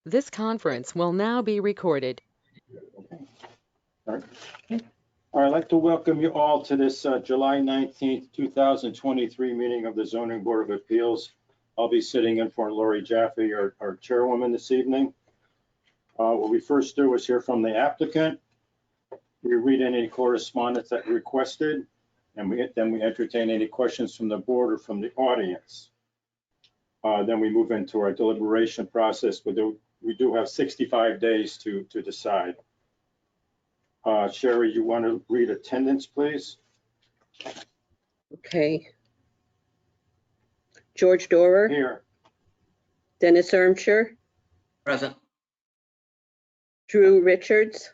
This conference will now be recorded. All right. I'd like to welcome you all to this July 19th, 2023 meeting of the Zoning Board of Appeals. I'll be sitting in for Lori Jaffe, our chairwoman this evening. What we first do is hear from the applicant. We read any correspondence that requested, and then we entertain any questions from the board or from the audience. Then we move into our deliberation process. We do have 65 days to decide. Sherry, you want to read attendance, please? Okay. George Dorer, Here. Dennis Ermshire, Present. Drew Richards,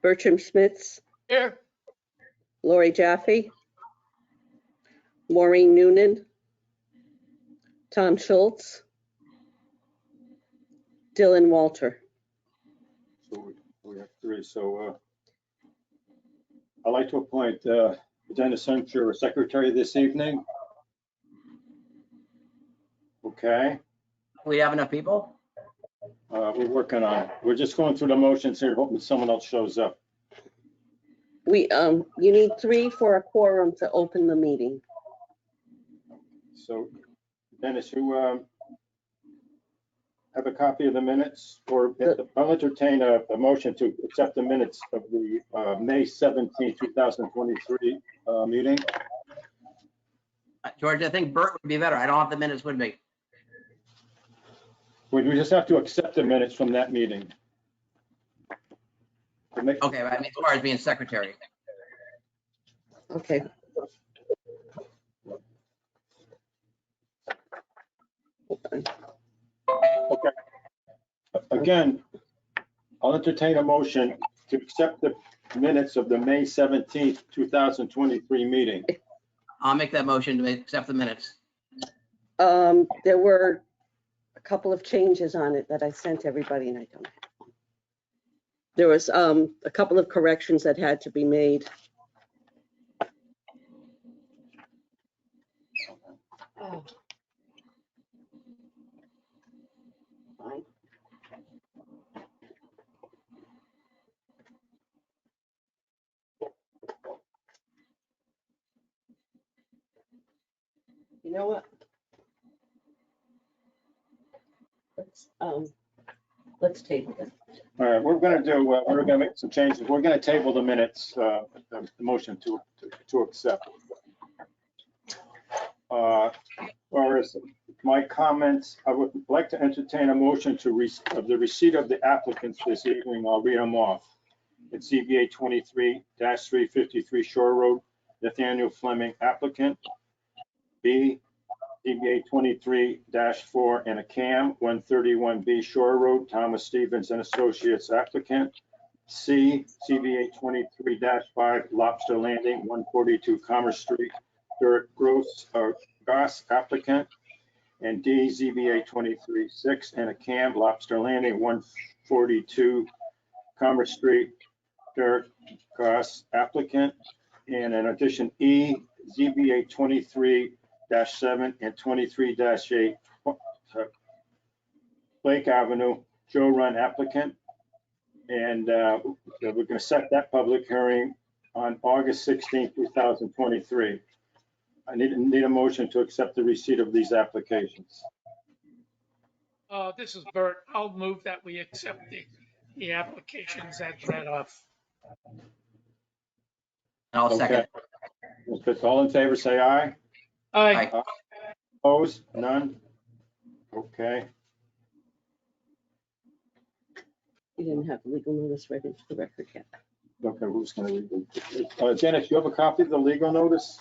Bertram Smits, Here. Lori Jaffe, Maureen Noonan, Tom Schultz, Dylan Walter. So we have three. So I'd like to appoint Dennis Ermshire as secretary this evening. Okay. We have enough people? We're working on it. We're just going through the motions here, hoping someone else shows up. You need 3 for a quorum to open the meeting. So Dennis, you have a copy of the minutes, or I'll entertain a motion to accept the minutes of the May 17, 2023 meeting. George, I think Bert would be better. I don't have the minutes with me. We just have to accept the minutes from that meeting. Okay, I mean, as far as being secretary. Okay. Okay. Again, I'll entertain a motion to accept the minutes of the May 17th, 2023 meeting. I'll make that motion to accept the minutes. There were a couple of changes on it that I sent everybody, and I don't have them. There was a couple of corrections that had to be made. Oh. Fine. You know what? Let's table it. All right, we're going to make some changes. We're going to table the minutes, the motion to accept. Or as my comments, I would like to entertain a motion of the receipt of the applicants this evening. I'll read them off. It's ZBA 23-353 Shore Road, Nathaniel Fleming applicant. B, ZBA 23-4 and a CAM 131B Shore Road, Thomas Stevens and Associates applicant. C, ZBA 23-5 Lobster Landing 142 Commerce Street, Derek Goss applicant. And D, ZBA 23-6 and a CAM Lobster Landing 142 Commerce Street, Derek Goss applicant. And in addition, E, ZBA 23-7 and 23-8 Lake Avenue, Joe Run applicant. And we're going to set that public hearing on August 16, 2023. I need a motion to accept the receipt of these applications. This is Bert. I'll move that we accept the applications as read off. And I'll second. Okay. All in favor, say aye. Aye. Opposed? None? Okay. You didn't have legal notice read into the record yet. Okay, who's going to read it? Dennis, you have a copy of the legal notice?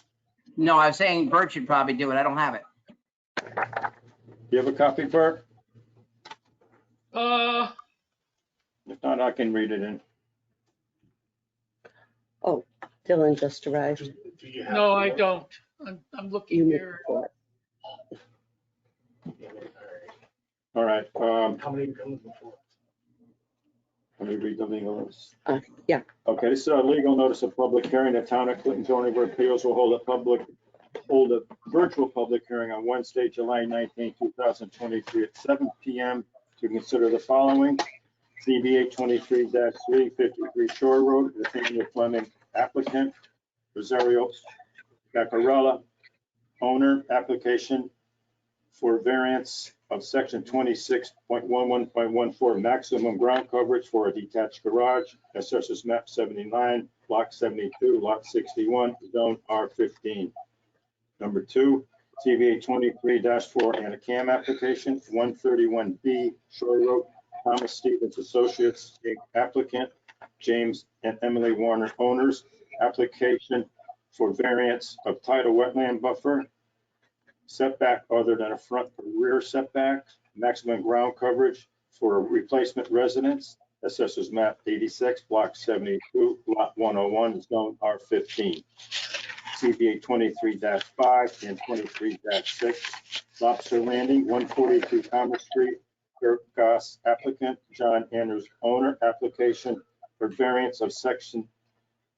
No, I was saying Bert should probably do it. I don't have it. You have a copy, Bert? Uh, If not, I can read it in. Oh, Dylan just arrived. no, I don't. I'm You looking need here. for it. All right. How many comes before? Let me read the legal notice. Yeah. Okay, this is a legal notice of public hearing. The Town of Clinton Zoning Board of Appeals will hold a virtual public hearing on Wednesday, July 19, 2023 at 7 p.m. to consider the following. ZBA 23-3, 53 Shore Road, Nathaniel Fleming, applicant, Rosario Gacarella, owner, application for variance of section 26.11.14, maximum ground coverage for a detached garage, assessors map 79, block 72, lot 61, zone R15. Number two, CBA 23-4 Anacam application, 131B Shore Road, Thomas Stevens Associates, Inc. applicant, James and Emily Warner owners, application for variance of tidal wetland buffer, setback other than a front or rear setback, maximum ground coverage for a replacement residence, assessors map 86, block 72, lot 101, zone R15. CBA 23-5 and 23-6, Lobster Landing, 142 Commerce Street, Kirk Goss applicant, John Andrews owner, application for variance of section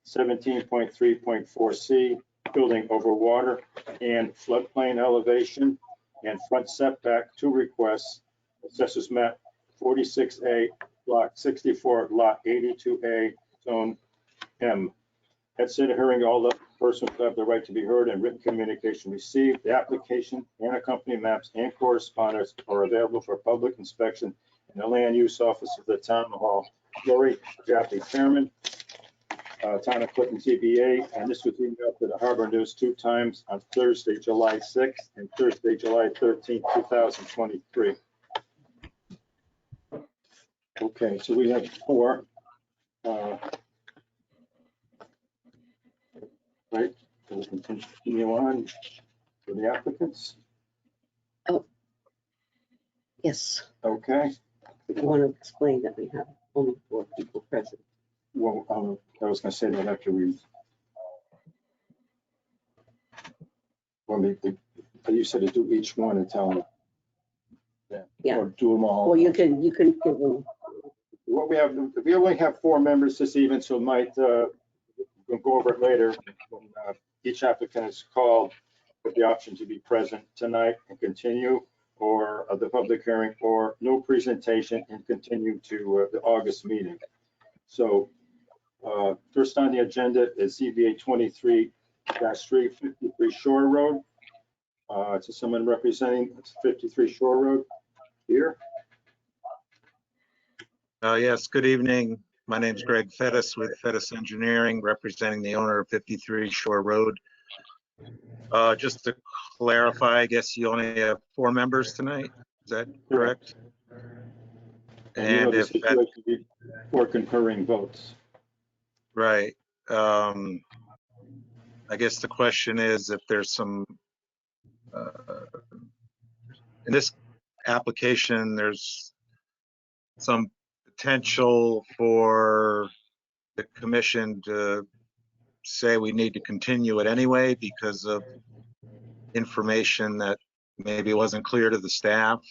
17.3.4C, building over water and floodplain elevation and front setback, two requests, assessors map 46A, block 64, lot 82A, zone M. At said hearing, all the persons have the right to be heard and written communication received. The application and accompanying maps and correspondence are available for public inspection in the land use office of the town hall. Lori Jaffe, chairman, town of Clinton ZBA, and this was emailed to the Harbor News 2 times on Thursday, July 6th and Thursday, July 13th, 2023. Okay, so we have four. Right, so we can continue on for the applicants. Yes, Okay, if you want to explain that we have only 4 people present. well, I was gonna say that after we. Well, you said to do each one and tell them. Yeah. Or do them all. Or you can give them, What we have, we only have 4 members this evening, so might, we'll go over it later. When, each applicant is called with the option to be present tonight and continue, or the public hearing, or no presentation and continue to the August meeting. So first on the agenda is ZBA 23-3, 53 Shore Road. To someone representing 53 Shore Road here. Yes, good evening. My name is Greg Fettis with Fettis Engineering, representing the owner of 53 Shore Road. Just to clarify, I guess you only have 4 members tonight. Is that correct? And if that, 4 concurring votes. Right. I guess the question is if there's some, in this application, there's some potential for the commission to say we need to continue it anyway because of information that maybe wasn't clear to the staff.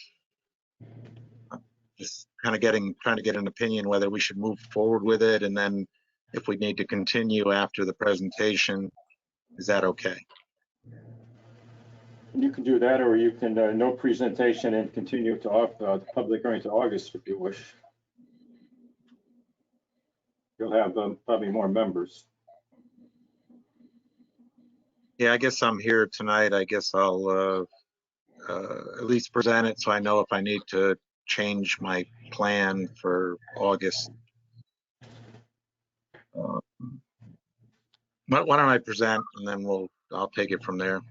Just kind of trying to get an opinion whether we should move forward with it, and then if we need to continue after the presentation, is that okay? You can do that, or you can no presentation and continue to the public hearing to August if you wish. You'll have probably more members. Yeah, I guess I'm here tonight. I guess I'll at least present it so I know if I need to change my plan for August. Why don't I present and then I'll take it from there.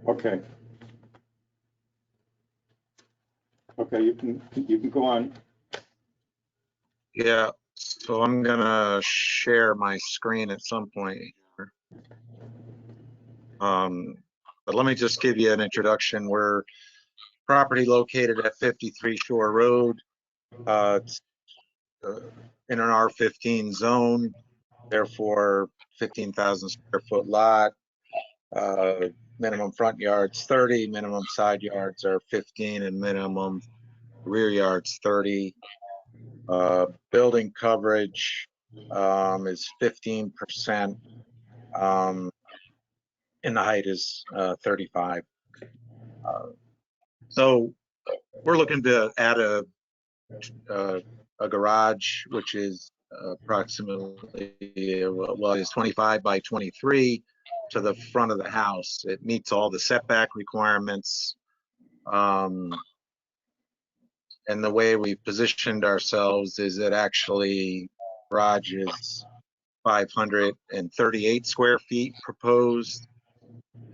Okay. Okay, you can go on. Yeah, so I'm gonna share my screen at some point here. But let me just give you an introduction. We're property located at 53 Shore Road. It's in an R15 zone, therefore 15,000 square foot lot. Minimum front yards 30, minimum side yards are 15, and minimum rear yards 30. Building coverage is 15%, and the height is 35. So we're looking to add a a garage, which is approximately, well, is 25 by 23 to the front of the house. It meets all the setback requirements. And the way we positioned ourselves is that actually garage is 538 square feet proposed,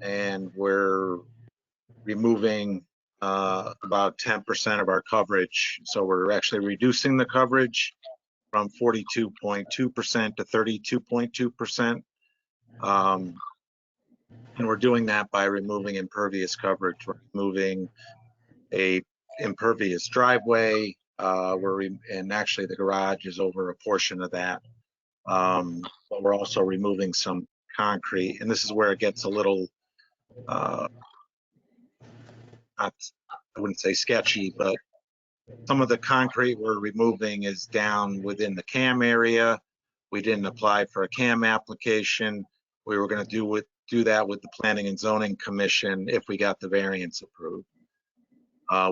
and we're removing about 10% of our coverage. So we're actually reducing the coverage from 42.2% to 32.2%. And we're doing that by removing impervious coverage. We're removing a impervious driveway. And actually the garage is over a portion of that. But we're also removing some concrete, and this is where it gets a little, not, I wouldn't say sketchy, but some of the concrete we're removing is down within the CAM area. We didn't apply for a CAM application. We were going to do that with the Planning and Zoning Commission if we got the variance approved.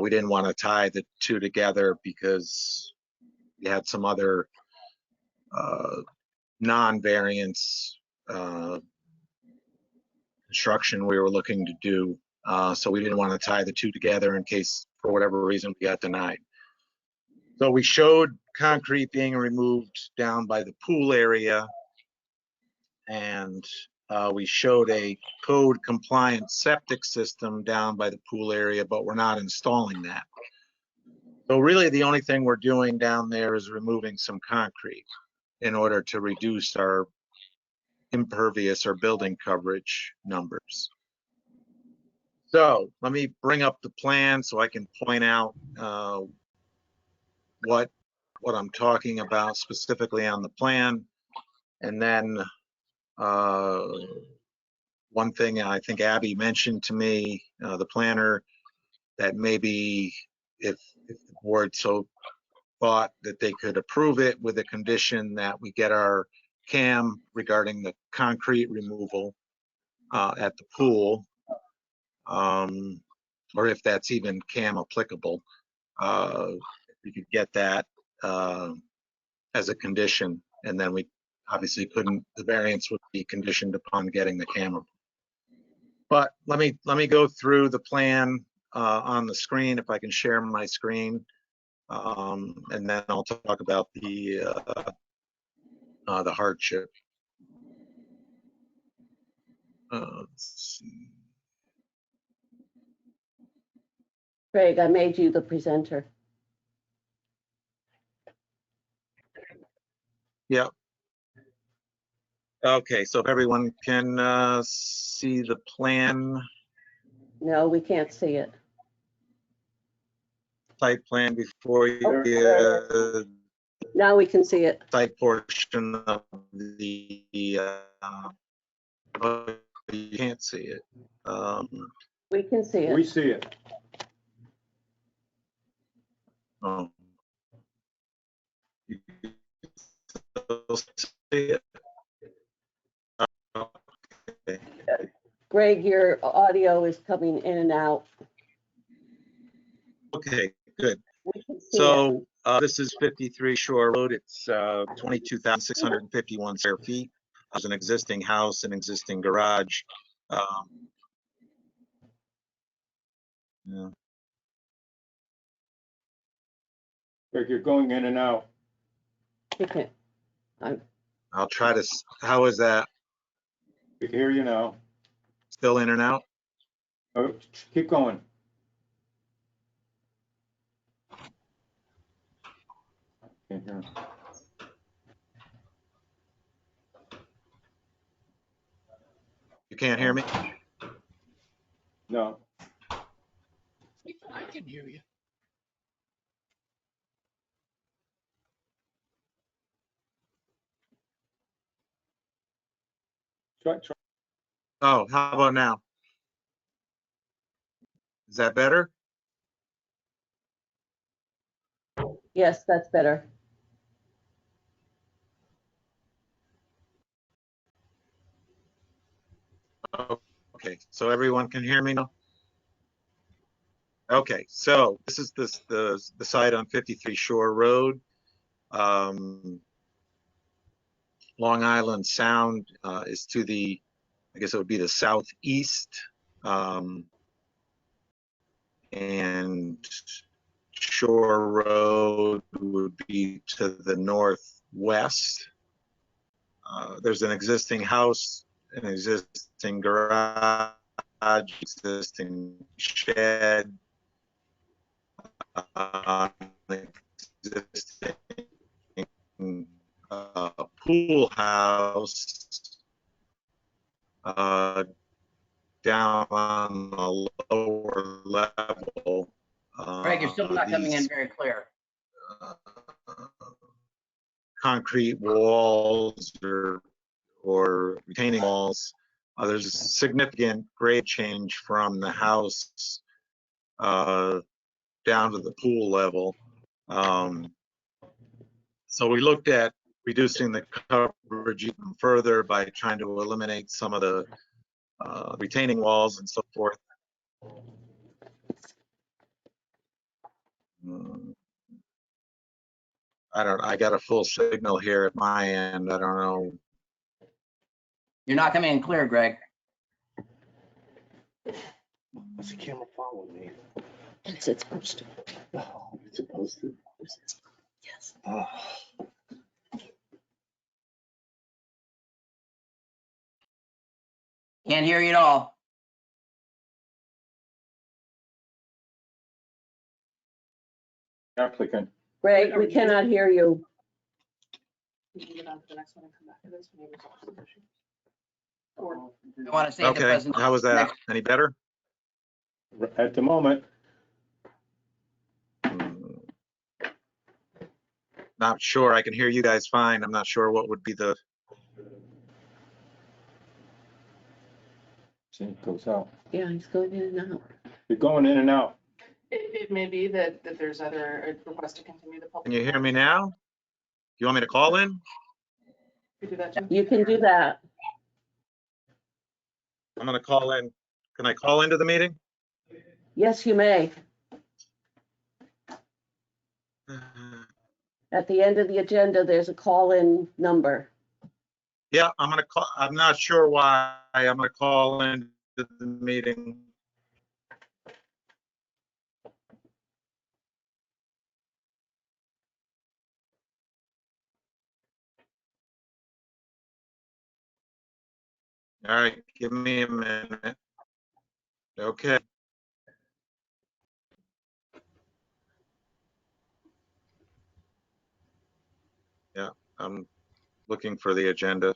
We didn't want to tie the two together because we had some other non-variance construction we were looking to do. So we didn't want to tie the two together in case, for whatever reason, we got denied. So we showed concrete being removed down by the pool area, and we showed a code compliant septic system down by the pool area, but we're not installing that. So really the only thing we're doing down there is removing some concrete in order to reduce our impervious or building coverage numbers. So let me bring up the plan so I can point out what I'm talking about specifically on the plan. And then one thing I think Abby mentioned to me, the planner, that maybe if the board so thought that they could approve it with a condition that we get our CAM regarding the concrete removal at the pool, or if that's even CAM applicable, we could get that as a condition, and then we obviously couldn't, the variance would be conditioned upon getting the CAM. But let me go through the plan on the screen, if I can share my screen, and then I'll talk about the hardship. Let's see. Craig, I made you the presenter. Yep. Okay, so if everyone can see the plan, No, we can't see it. site plan before you, Now we can see it. site portion of the, oh, you can't see it. We can see We it. see it. Oh. You still see it? Okay. Greg, your audio is coming in and out. Okay, good. We can see it. So this is 53 Shore Road. It's 22,651 square feet. There's an existing house, an existing garage. Yeah. Greg, you're going in and out. We can. I'll try to, how is that? We hear you now. Still in and out? Oh, keep going. Can't hear him. You can't hear me? No. I can hear you. Try. Oh, how about now? Is that better? Yes, that's better. Okay, so everyone can hear me now? Okay, so this is the site on 53 Shore Road. Long Island Sound is to the, I guess it would be the southeast. And Shore Road would be to the northwest. There's an existing house, an existing garage, existing shed, existing pool house down on the lower level. Greg, you're still not coming in These, very clear. concrete walls or retaining walls. There's a significant grade change from the house down to the pool level. So we looked at reducing the coverage even further by trying to eliminate some of the retaining walls and so forth. I got a full signal here at my end. I don't know. You're not coming in clear, Greg. What's the camera following me? It's supposed to. Oh, it's supposed to? Yes. Oh. Can't hear you at all. Applicant, Greg, we cannot hear you. I want to say the Okay, president. how was that? Any better? at the moment, Not sure. I can hear you guys fine. I'm not sure what would be the, see, it goes out. Yeah, he's going in and out. You're going in and out. It may be that there's other requests to continue the public. can you hear me now? You want me to call in? We do that too. You can do that. I'm gonna call in. Can I call into the meeting? Yes, you may. At the end of the agenda, there's a call-in number. Yeah, I'm gonna call. I'm not sure why. I'm gonna call into the meeting. All right, give me a minute. Okay. Yeah, I'm looking for the agenda.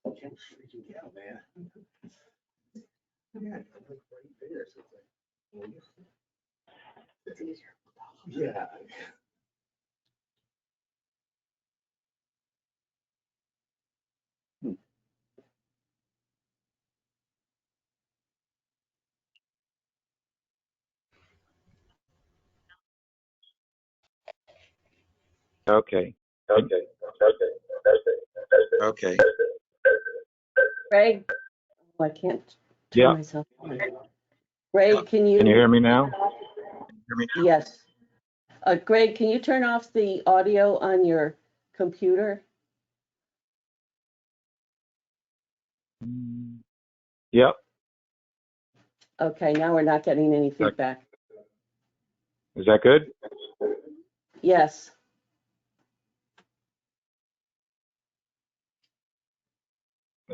I'm freaking out, man. Yeah, I'm like right there, so it's like, It's easier. yeah. Okay. Okay. Greg? Oh, I can't Yeah. turn myself on. Greg, can you? Can you hear me now? Hear me now? Yes. Greg, can you turn off the audio on your computer? Yep. Okay, now we're not getting any feedback. Is that good? Yes.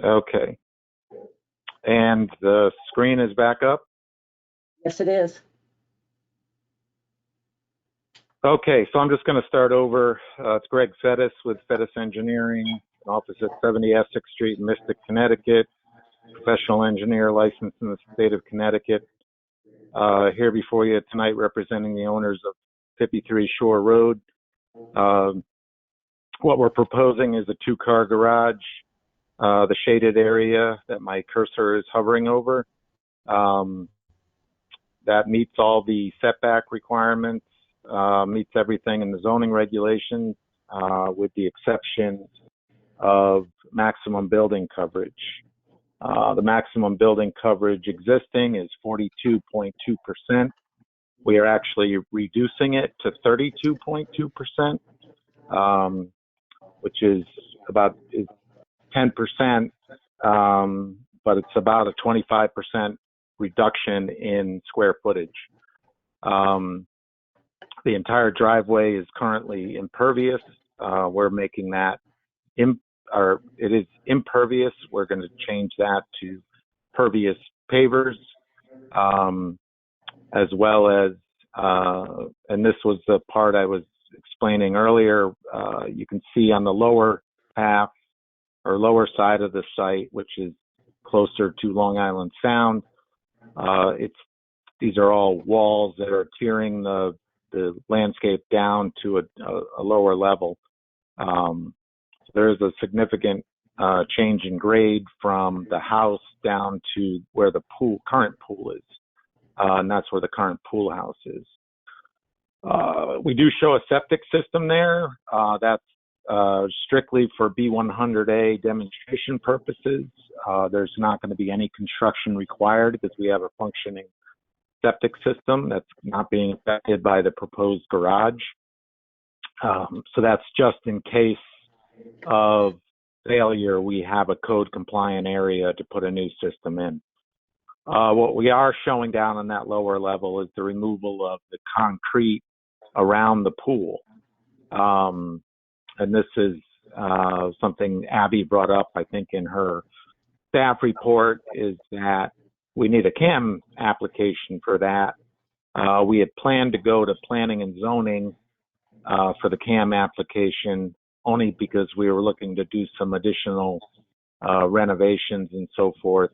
Okay. And the screen is back up? Yes, it is. Okay, so I'm just going to start over. It's Greg Fettis with Fettis Engineering, an office at 70 Essex Street in Mystic, Connecticut. Professional engineer licensed in the state of Connecticut. Here before you tonight representing the owners of 53 Shore Road. What we're proposing is a 2-car garage, the shaded area that my cursor is hovering over. That meets all the setback requirements, meets everything in the zoning regulations, with the exception of maximum building coverage. The maximum building coverage existing is 42.2%. We are actually reducing it to 32.2%, which is about 10%, but it's about a 25% reduction in square footage. The entire driveway is currently impervious. We're making that it is impervious. We're going to change that to pervious pavers, as well as, and this was the part I was explaining earlier, you can see on the lower half or lower side of the site, which is closer to Long Island Sound, these are all walls that are tiering the landscape down to a lower level. There is a significant change in grade from the house down to where the current pool is, and that's where the current pool house is. We do show a septic system there. That's strictly for B100A demonstration purposes. There's not going to be any construction required because we have a functioning septic system that's not being affected by the proposed garage. So that's just in case of failure, we have a code compliant area to put a new system in. What we are showing down on that lower level is the removal of the concrete around the pool. And this is something Abby brought up, I think, in her staff report, is that we need a CAM application for that. We had planned to go to planning and zoning for the CAM application only because we were looking to do some additional renovations and so forth,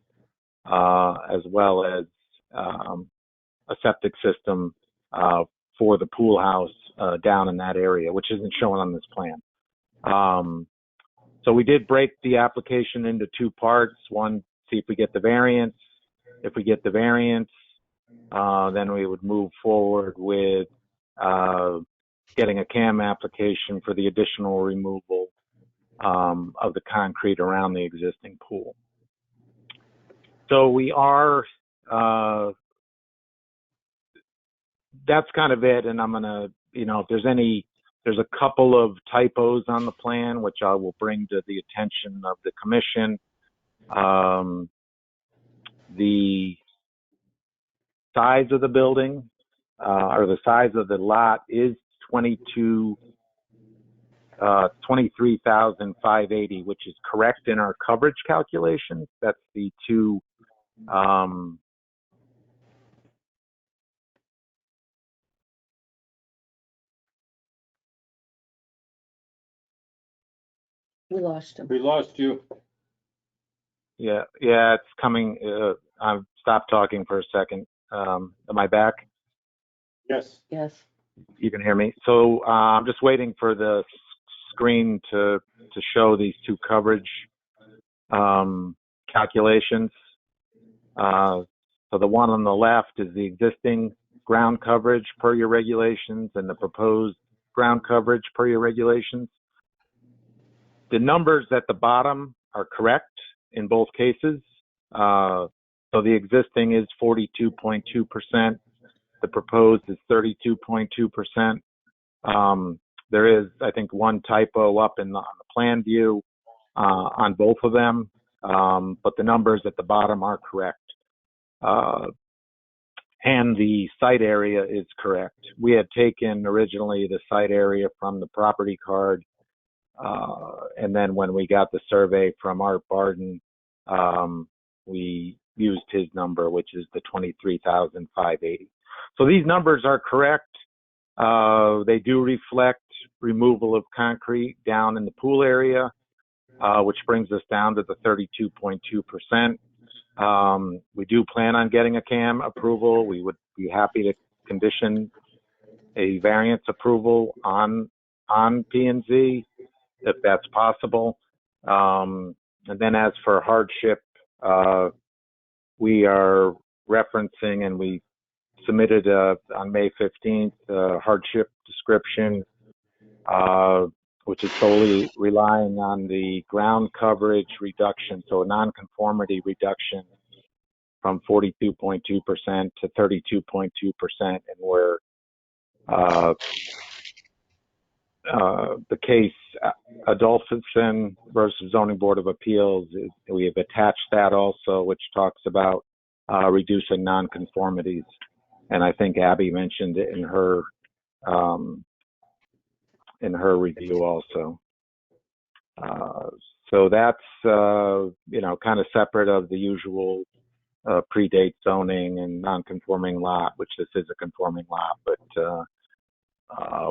as well as a septic system for the pool house down in that area, which isn't shown on this plan. So we did break the application into 2 parts. One, see if we get the variance. If we get the variance, then we would move forward with getting a CAM application for the additional removal of the concrete around the existing pool. So we are, that's kind of it. And I'm going to, if there's a couple of typos on the plan, which I will bring to the attention of the commission. The size of the building, or the size of the lot is 23,580, which is correct in our coverage calculations. That's the 2, We lost him. We lost you. yeah, it's coming. I've stopped talking for a second. Am I back? Yes. Yes. You can hear me. So I'm just waiting for the screen to show these 2 coverage calculations. So the one on the left is the existing ground coverage per your regulations and the proposed ground coverage per your regulations. The numbers at the bottom are correct in both cases. So the existing is 42.2%. The proposed is 32.2%. There is, I think, one typo up on the plan view on both of them, but the numbers at the bottom are correct. And the site area is correct. We had taken originally the site area from the property card, and then when we got the survey from Art Barden, we used his number, which is the 23,580. So these numbers are correct. They do reflect removal of concrete down in the pool area, which brings us down to the 32.2%. We do plan on getting a CAM approval. We would be happy to condition a variance approval on P&Z if that's possible. And then as for hardship, we are referencing, and we submitted on May 15th, hardship description, which is solely relying on the ground coverage reduction, so a nonconformity reduction from 42.2% to 32.2%, and where the case Adolphson versus Zoning Board of Appeals, we have attached that also, which talks about reducing nonconformities. And I think Abby mentioned it in her review also. So that's, kind of separate of the usual predate zoning and non-conforming lot, which this is a conforming lot, but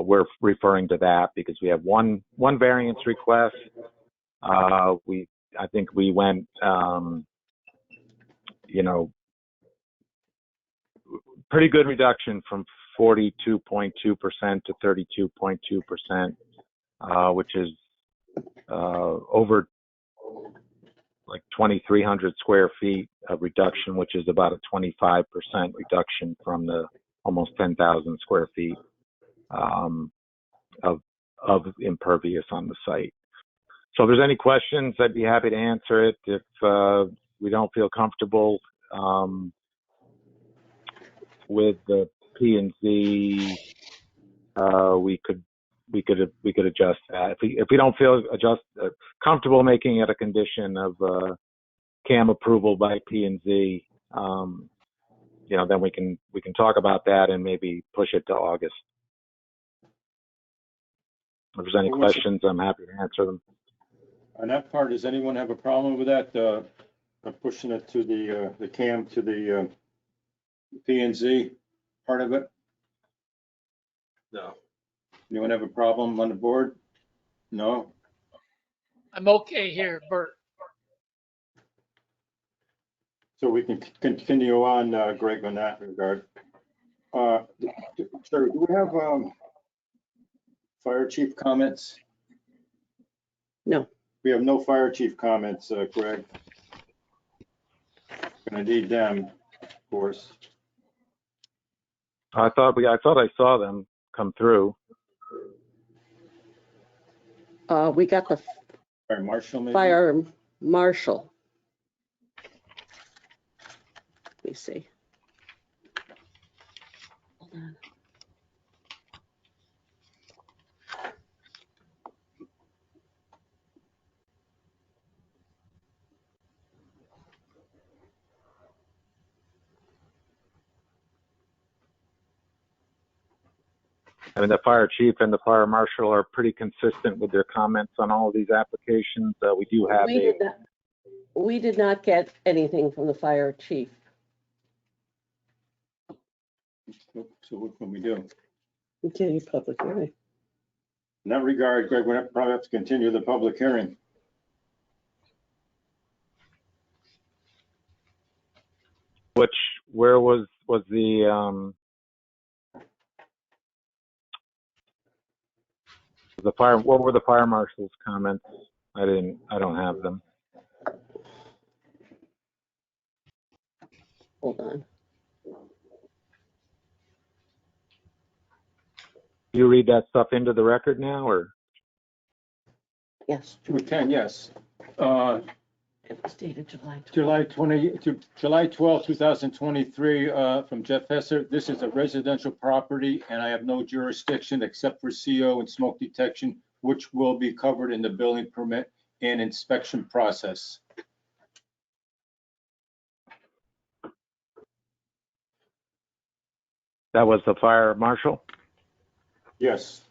we're referring to that because we have one variance request. I think we went, pretty good reduction from 42.2% to 32.2%, which is over like 2,300 square feet of reduction, which is about a 25% reduction from the almost 10,000 square feet of impervious on the site. So if there's any questions, I'd be happy to answer it. If we don't feel comfortable with the P&Z, we could adjust that. If we don't feel comfortable making it a condition of CAM approval by P&Z, then we can talk about that and maybe push it to August. If there's any questions, I'm happy to answer them. On that part, does anyone have a problem with that? Pushing it to the CAM to the P&Z part of it? No. Anyone have a problem on the board? No? I'm okay here, Bert. So we can continue on, Greg, on that regard. Sir, do we have fire chief comments? No. We have no fire chief comments, Greg. Gonna need them, of course. I thought I saw them come through. We got the Fire marshal, maybe? fire marshal. Let me see. Hold on. I mean, the fire chief and the fire marshal are pretty consistent with their comments on all of these applications. We do have We did not get anything from the fire chief. So what can we do? Continue public hearing. In that regard, Greg, we're probably have to continue the public hearing. where was the fire, what were the fire marshal's comments? I don't have them. Hold on. You read that stuff into the record now, or? Yes, We can, yes. it was dated July 20. July 12, 2023, from Jeff Hesser. This is a residential property and I have no jurisdiction except for CO and smoke detection, which will be covered in the building permit and inspection process. That was the fire marshal? Yes.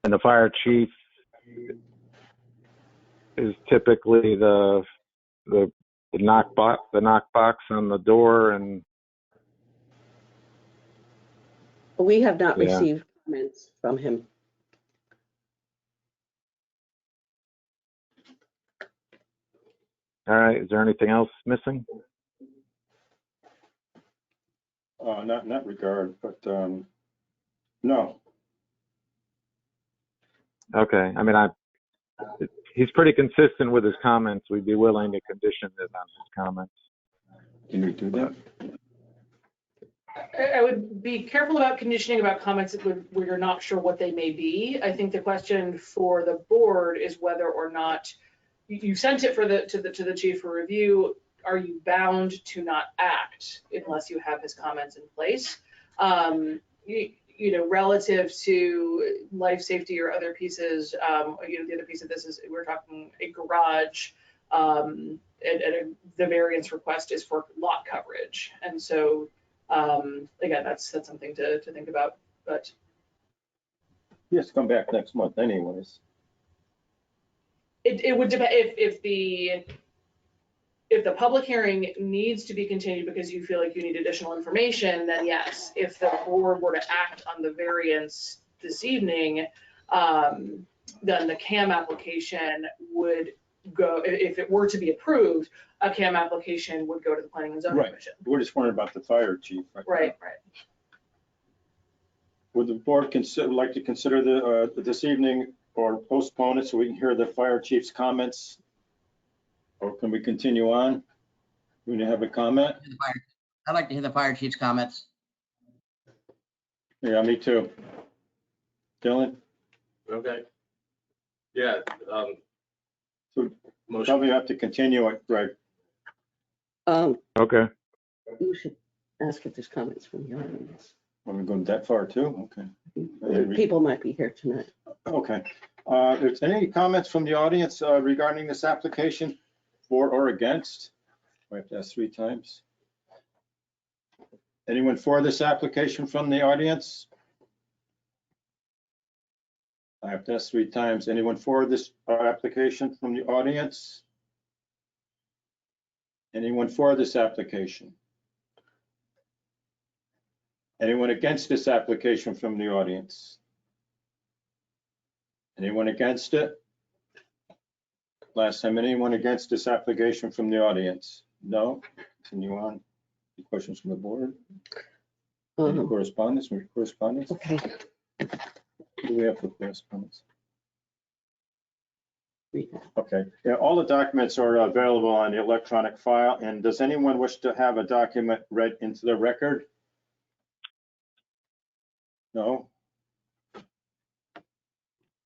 And the fire chief is typically the knockbox on the door, and We have not Yeah. received comments from him. all right, is there anything else missing? Not in that regard, but no. Okay, I mean, he's pretty consistent with his comments. We'd be willing to condition this on his comments. Can we do that? I would be careful about conditioning about comments where you're not sure what they may be. I think the question for the board is whether or not you sent it to the chief for review. Are you bound to not act unless you have his comments in place? Relative to life safety or other pieces, the other piece of this is we're talking a garage, and the variance request is for lot coverage. And so, again, that's something to think about, but. He has to come back next month anyways. It would depend if the public hearing needs to be continued because you feel like you need additional information, then yes. If the board were to act on the variance this evening, then the CAM application would go, if it were to be approved, a CAM application would go to the Planning and Zoning Right. Commission. We're just wondering about the fire chief. Right. Would the board like to consider this evening or postpone it so we can hear the fire chief's comments? Or can we continue on? We have a comment? I'd like to hear the fire chief's comments. Yeah, me too. Dylan? Okay. Yeah, So motion. probably have to continue it, Greg. Okay. Mm-hmm. You should ask if there's comments from the audience. Want me to go that far too? Okay. People might be here tonight. Okay. Is any comments from the audience regarding this application, for or against? I have to ask 3 times. Anyone for this application from the audience? I have to ask 3 times. Anyone for this application from the audience? Anyone for this application? Anyone against this application from the audience? Anyone against it? Last time, anyone against this application from the audience? No? Continue on. Any questions from the board? Any correspondence? Okay. What do we have for correspondence? Read that. Okay, yeah, all the documents are available on the electronic file. And does anyone wish to have a document read into the record? No?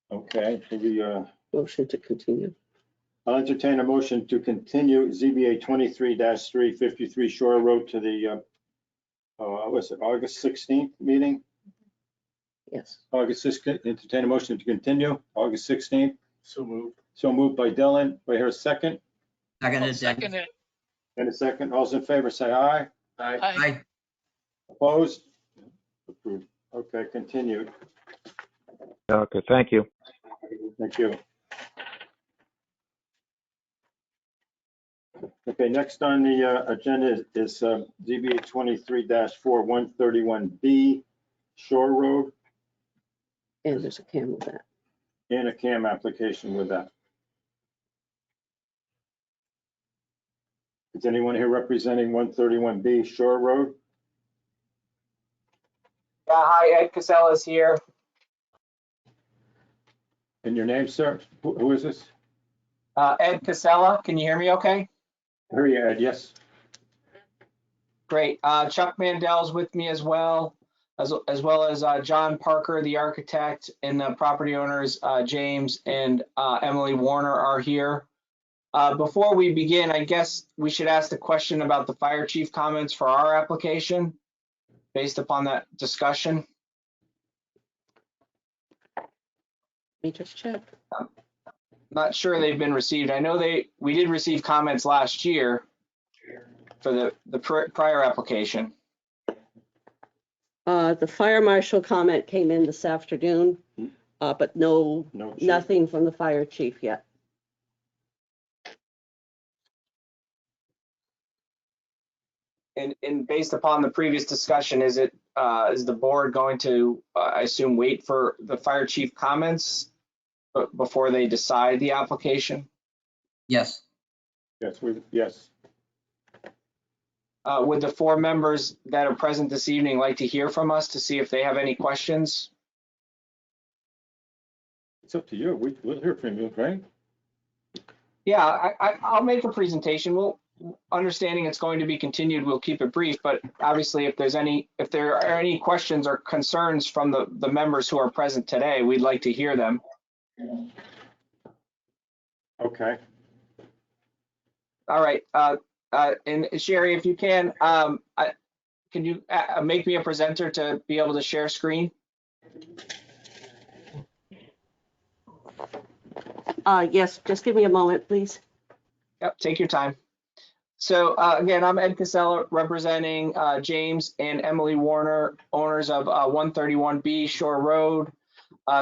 Okay, maybe, Motion to continue. I'll entertain a motion to continue ZBA 23-3 53 Shore Road to the, what's it, August 16th meeting? Yes. August 16th, entertain a motion to continue, August 16th. So moved. So moved by Dylan. Do I hear a second? I'll second it. And a second. All's in favor, say aye. Aye. Aye. Opposed? Approved. Okay, continued. Okay, thank you. Thank you. Okay, next on the agenda is ZBA 23-4 131B Shore Road And there's a CAM with that. and a CAM application with that. Is anyone here representing 131B Shore Road? Yeah, hi, Ed Casella is here. And your name, sir? Who is this? Ed Casella, can you hear me okay? Here you, Ed, yes. Great. Chuck Mandel's with me as well as John Parker, the architect, and the property owners, James and Emily Warner are here. Before we begin, I guess we should ask the question about the fire chief comments for our application based upon that discussion. Let me just check. Not sure they've been received. I know we did receive comments last year for the prior application. The fire marshal comment came in this afternoon, but No, chief. nothing from the fire chief yet. And based upon the previous discussion, is the board going to, I assume, wait for the fire chief comments before they decide the application? Yes. Yes. Would the 4 members that are present this evening like to hear from us to see if they have any questions? It's up to you. We'll hear from you, right? Yeah, I'll make a presentation. We'll, understanding it's going to be continued, we'll keep it brief, but obviously if there are any questions or concerns from the members who are present today, we'd like to hear them. Okay. All right, and Sherry, if you can you make me a presenter to be able to share screen? Yes, just give me a moment, please. Yep, take your time. So again, I'm Ed Casella representing James and Emily Warner, owners of 131B Shore Road.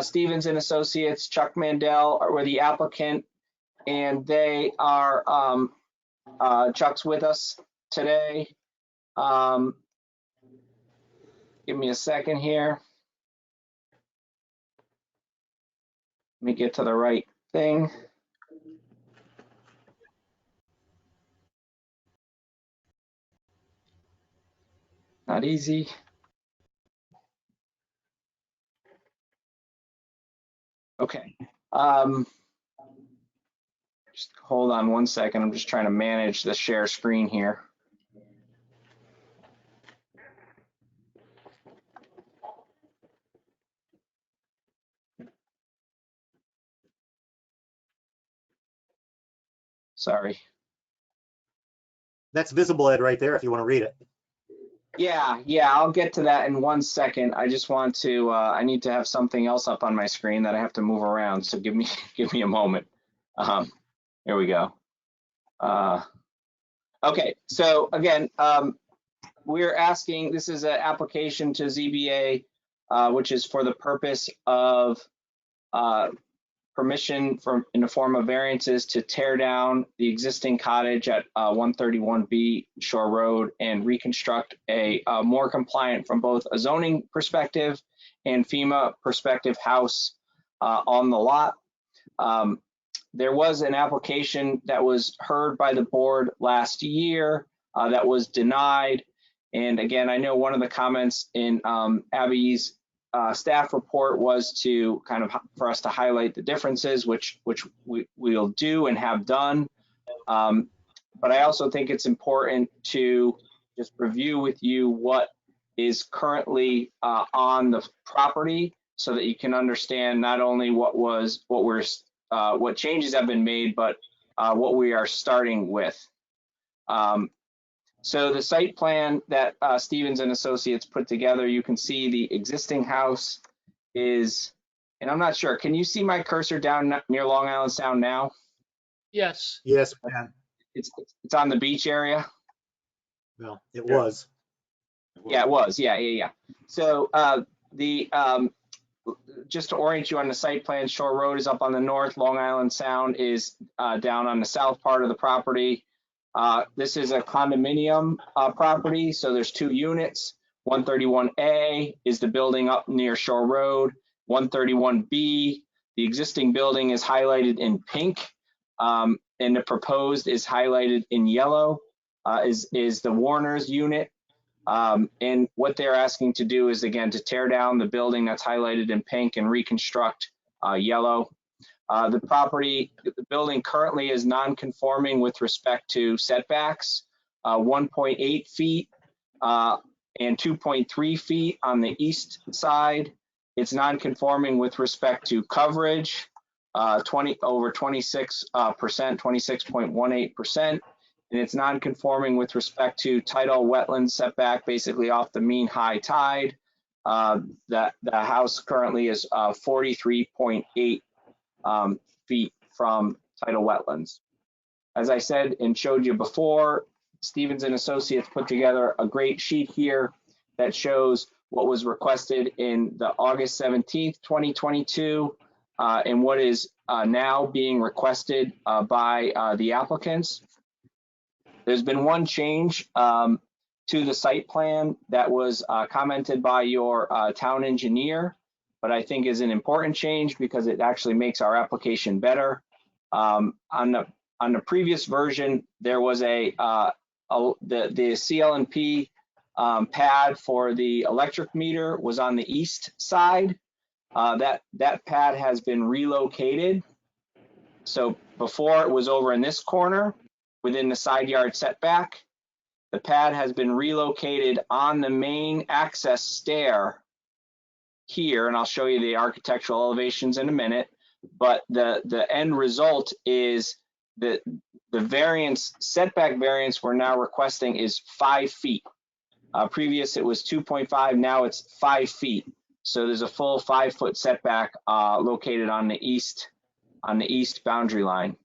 Stevens and Associates, Chuck Mandel were the applicant, and they are, Chuck's with us today. Give me a second here. Let me get to the right thing. Not easy. Okay. Just hold on one second. I'm just trying to manage the share screen here. Sorry. That's visible, Ed, right there, if you want to read it. Yeah, I'll get to that in 1 second. I just want to, I need to have something else up on my screen that I have to move around. So give me a moment. Here we go. Okay, so again, we're asking, this is an application to ZBA, which is for the purpose of permission in the form of variances to tear down the existing cottage at 131B Shore Road and reconstruct a more compliant from both a zoning perspective and FEMA perspective house on the lot. There was an application that was heard by the board last year that was denied. And again, I know one of the comments in Abby's staff report was to kind of for us to highlight the differences, which we'll do and have done. But I also think it's important to just review with you what is currently on the property so that you can understand not only what changes have been made, but what we are starting with. So the site plan that Stevens and Associates put together, you can see the existing house is, and I'm not sure, can you see my cursor down near Long Island Sound now? Yes. Yes, man. It's on the beach area? Well, it was. Yeah, it was. Yeah. So just to orient you on the site plan, Shore Road is up on the north, Long Island Sound is down on the south part of the property. This is a condominium property, so there's 2 units. 131A is the building up near Shore Road. 131B, the existing building is highlighted in pink, and the proposed is highlighted in yellow, is the Warner's unit. And what they're asking to do is, again, to tear down the building that's highlighted in pink and reconstruct yellow. The building currently is non-conforming with respect to setbacks, 1.8 feet and 2.3 feet on the east side. It's non-conforming with respect to coverage, over 26%, 26.18%. And it's non-conforming with respect to tidal wetland setback, basically off the mean high tide. That the house currently is 43.8 feet from tidal wetlands. As I said and showed you before, Stevens and Associates put together a great sheet here that shows what was requested in the August 17th, 2022, and what is now being requested by the applicants. There's been one change to the site plan that was commented by your town engineer, but I think is an important change because it actually makes our application better. On the previous version, there was the CL&P pad for the electric meter was on the east side. That pad has been relocated. So before it was over in this corner within the side yard setback. The pad has been relocated on the main access stair here, and I'll show you the architectural elevations in a minute. But the end result is that the variance, setback variance we're now requesting is 5 feet. Previous it was 2.5, now it's 5 feet. So there's a full 5-foot setback located on the east boundary line.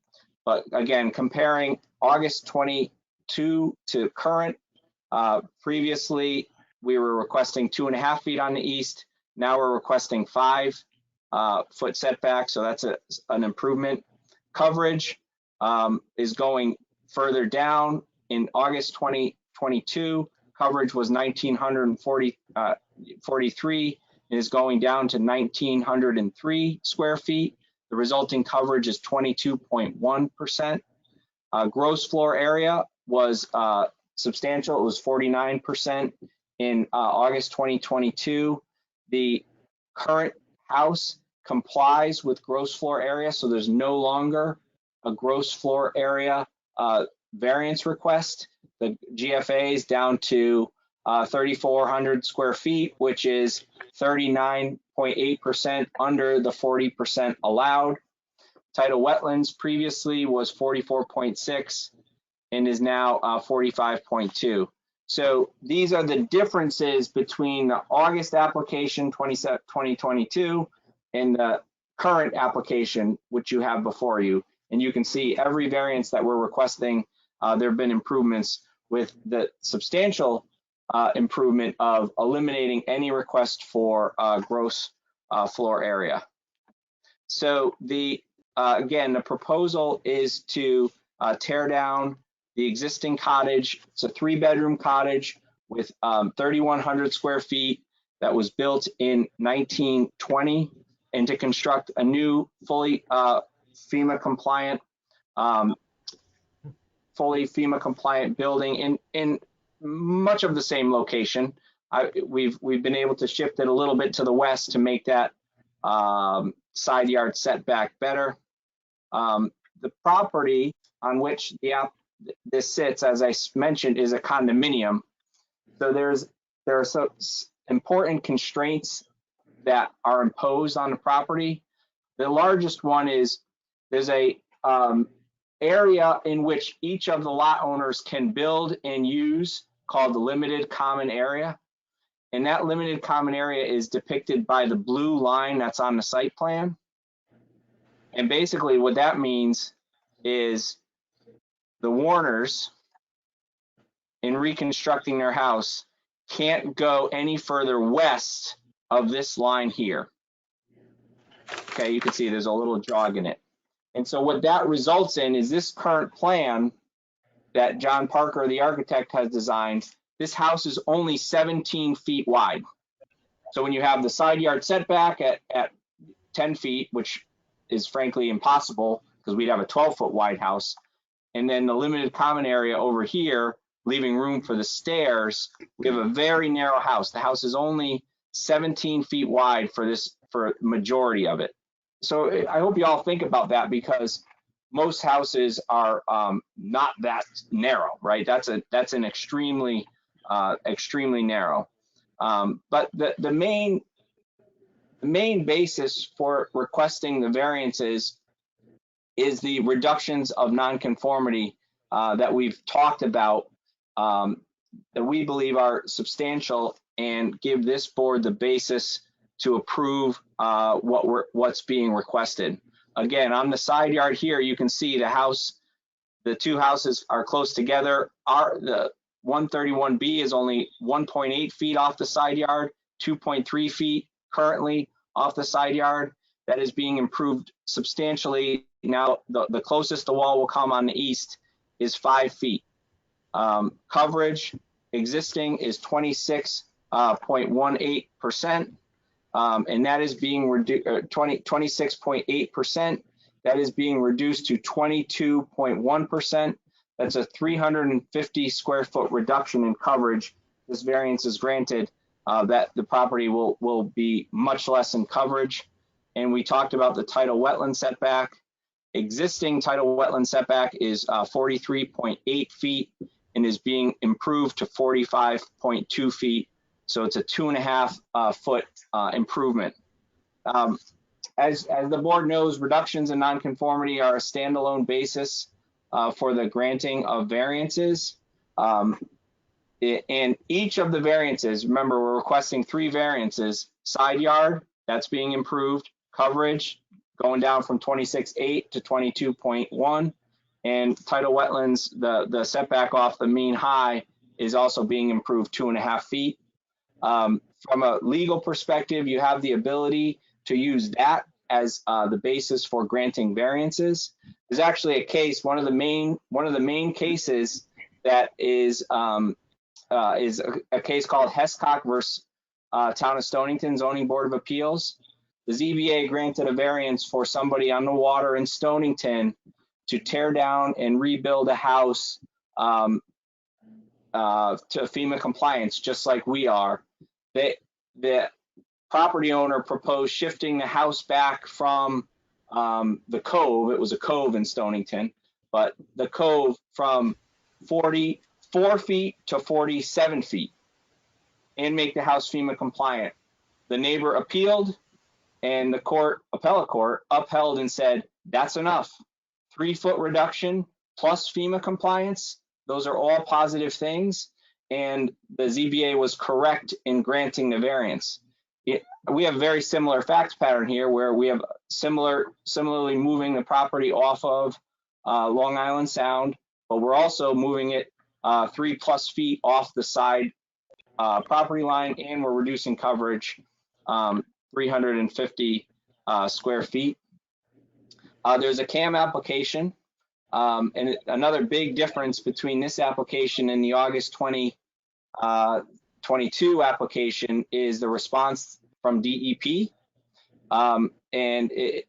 But again, comparing August 22 to current, previously we were requesting 2.5 feet on the east. Now we're requesting 5-foot setback, so that's an improvement. Coverage is going further down. In August 2022, coverage was 1,943 and is going down to 1,903 square feet. The resulting coverage is 22.1%. Gross floor area was substantial. It was 49% in August 2022. The current house complies with gross floor area, so there's no longer a gross floor area variance request. The GFA is down to 3,400 square feet, which is 39.8% under the 40% allowed. Tidal wetlands previously was 44.6 and is now 45.2. So these are the differences between the August application 2022 and the current application which you have before you. And you can see every variance that we're requesting, there have been improvements, with the substantial improvement of eliminating any request for gross floor area. So again, the proposal is to tear down the existing cottage. It's a 3-bedroom cottage with 3,100 square feet that was built in 1920, and to construct a new fully FEMA compliant building in much of the same location. We've been able to shift it a little bit to the west to make that side yard setback better. The property on which this sits, as I mentioned, is a condominium. So there are some important constraints that are imposed on the property. The largest one is there's a area in which each of the lot owners can build and use, called the limited common area. And that limited common area is depicted by the blue line that's on the site plan. And basically what that means is the Warners, in reconstructing their house, can't go any further west of this line here. Okay, you can see there's a little jog in it. And so what that results in is this current plan that John Parker, the architect, has designed. This house is only 17 feet wide. So when you have the side yard setback at 10 feet, which is frankly impossible because we'd have a 12-foot wide house, and then the limited common area over here, leaving room for the stairs, we have a very narrow house. The house is only 17 feet wide for majority of it. So I hope you all think about that, because most houses are not that narrow, right? That's an extremely narrow. But the main basis for requesting the variances is the reductions of nonconformity that we've talked about, that we believe are substantial and give this board the basis to approve what's being requested. Again, on the side yard here, you can see the two houses are close together. The 131B is only 1.8 feet off the side yard, 2.3 feet currently off the side yard. That is being improved substantially. Now, the closest the wall will come on the east is 5 feet. Coverage existing is 26.18%, and that is being reduced 26.8%. That is being reduced to 22.1%. That's a 350 square foot reduction in coverage. This variance is granted that the property will be much less in coverage. And we talked about the tidal wetland setback. Existing tidal wetland setback is 43.8 feet and is being improved to 45.2 feet. So it's a 2.5 foot improvement. As the board knows, reductions in nonconformity are a standalone basis for the granting of variances. And each of the variances, remember, we're requesting 3 variances: side yard, that's being improved; coverage, going down from 26.8 to 22.1, and tidal wetlands, the setback off the mean high is also being improved 2.5 feet. From a legal perspective, you have the ability to use that as the basis for granting variances. There's actually a case, one of the main cases that is a case called Hescock versus Town of Stonington Zoning Board of Appeals. The ZBA granted a variance for somebody on the water in Stonington to tear down and rebuild a house to FEMA compliance, just like we are. The property owner proposed shifting the house back from the cove. It was a cove in Stonington, but the cove from 44 feet to 47 feet and make the house FEMA compliant. The neighbor appealed, and the appellate court upheld and said, that's enough. 3-foot reduction plus FEMA compliance, those are all positive things, and the ZBA was correct in granting the variance. We have a very similar fact pattern here, where we have similarly moving the property off of Long Island Sound, but we're also moving it 3+ feet off the side property line, and we're reducing coverage 350 square feet. There's a CAM application, and another big difference between this application and the August 2022 application is the response from DEP.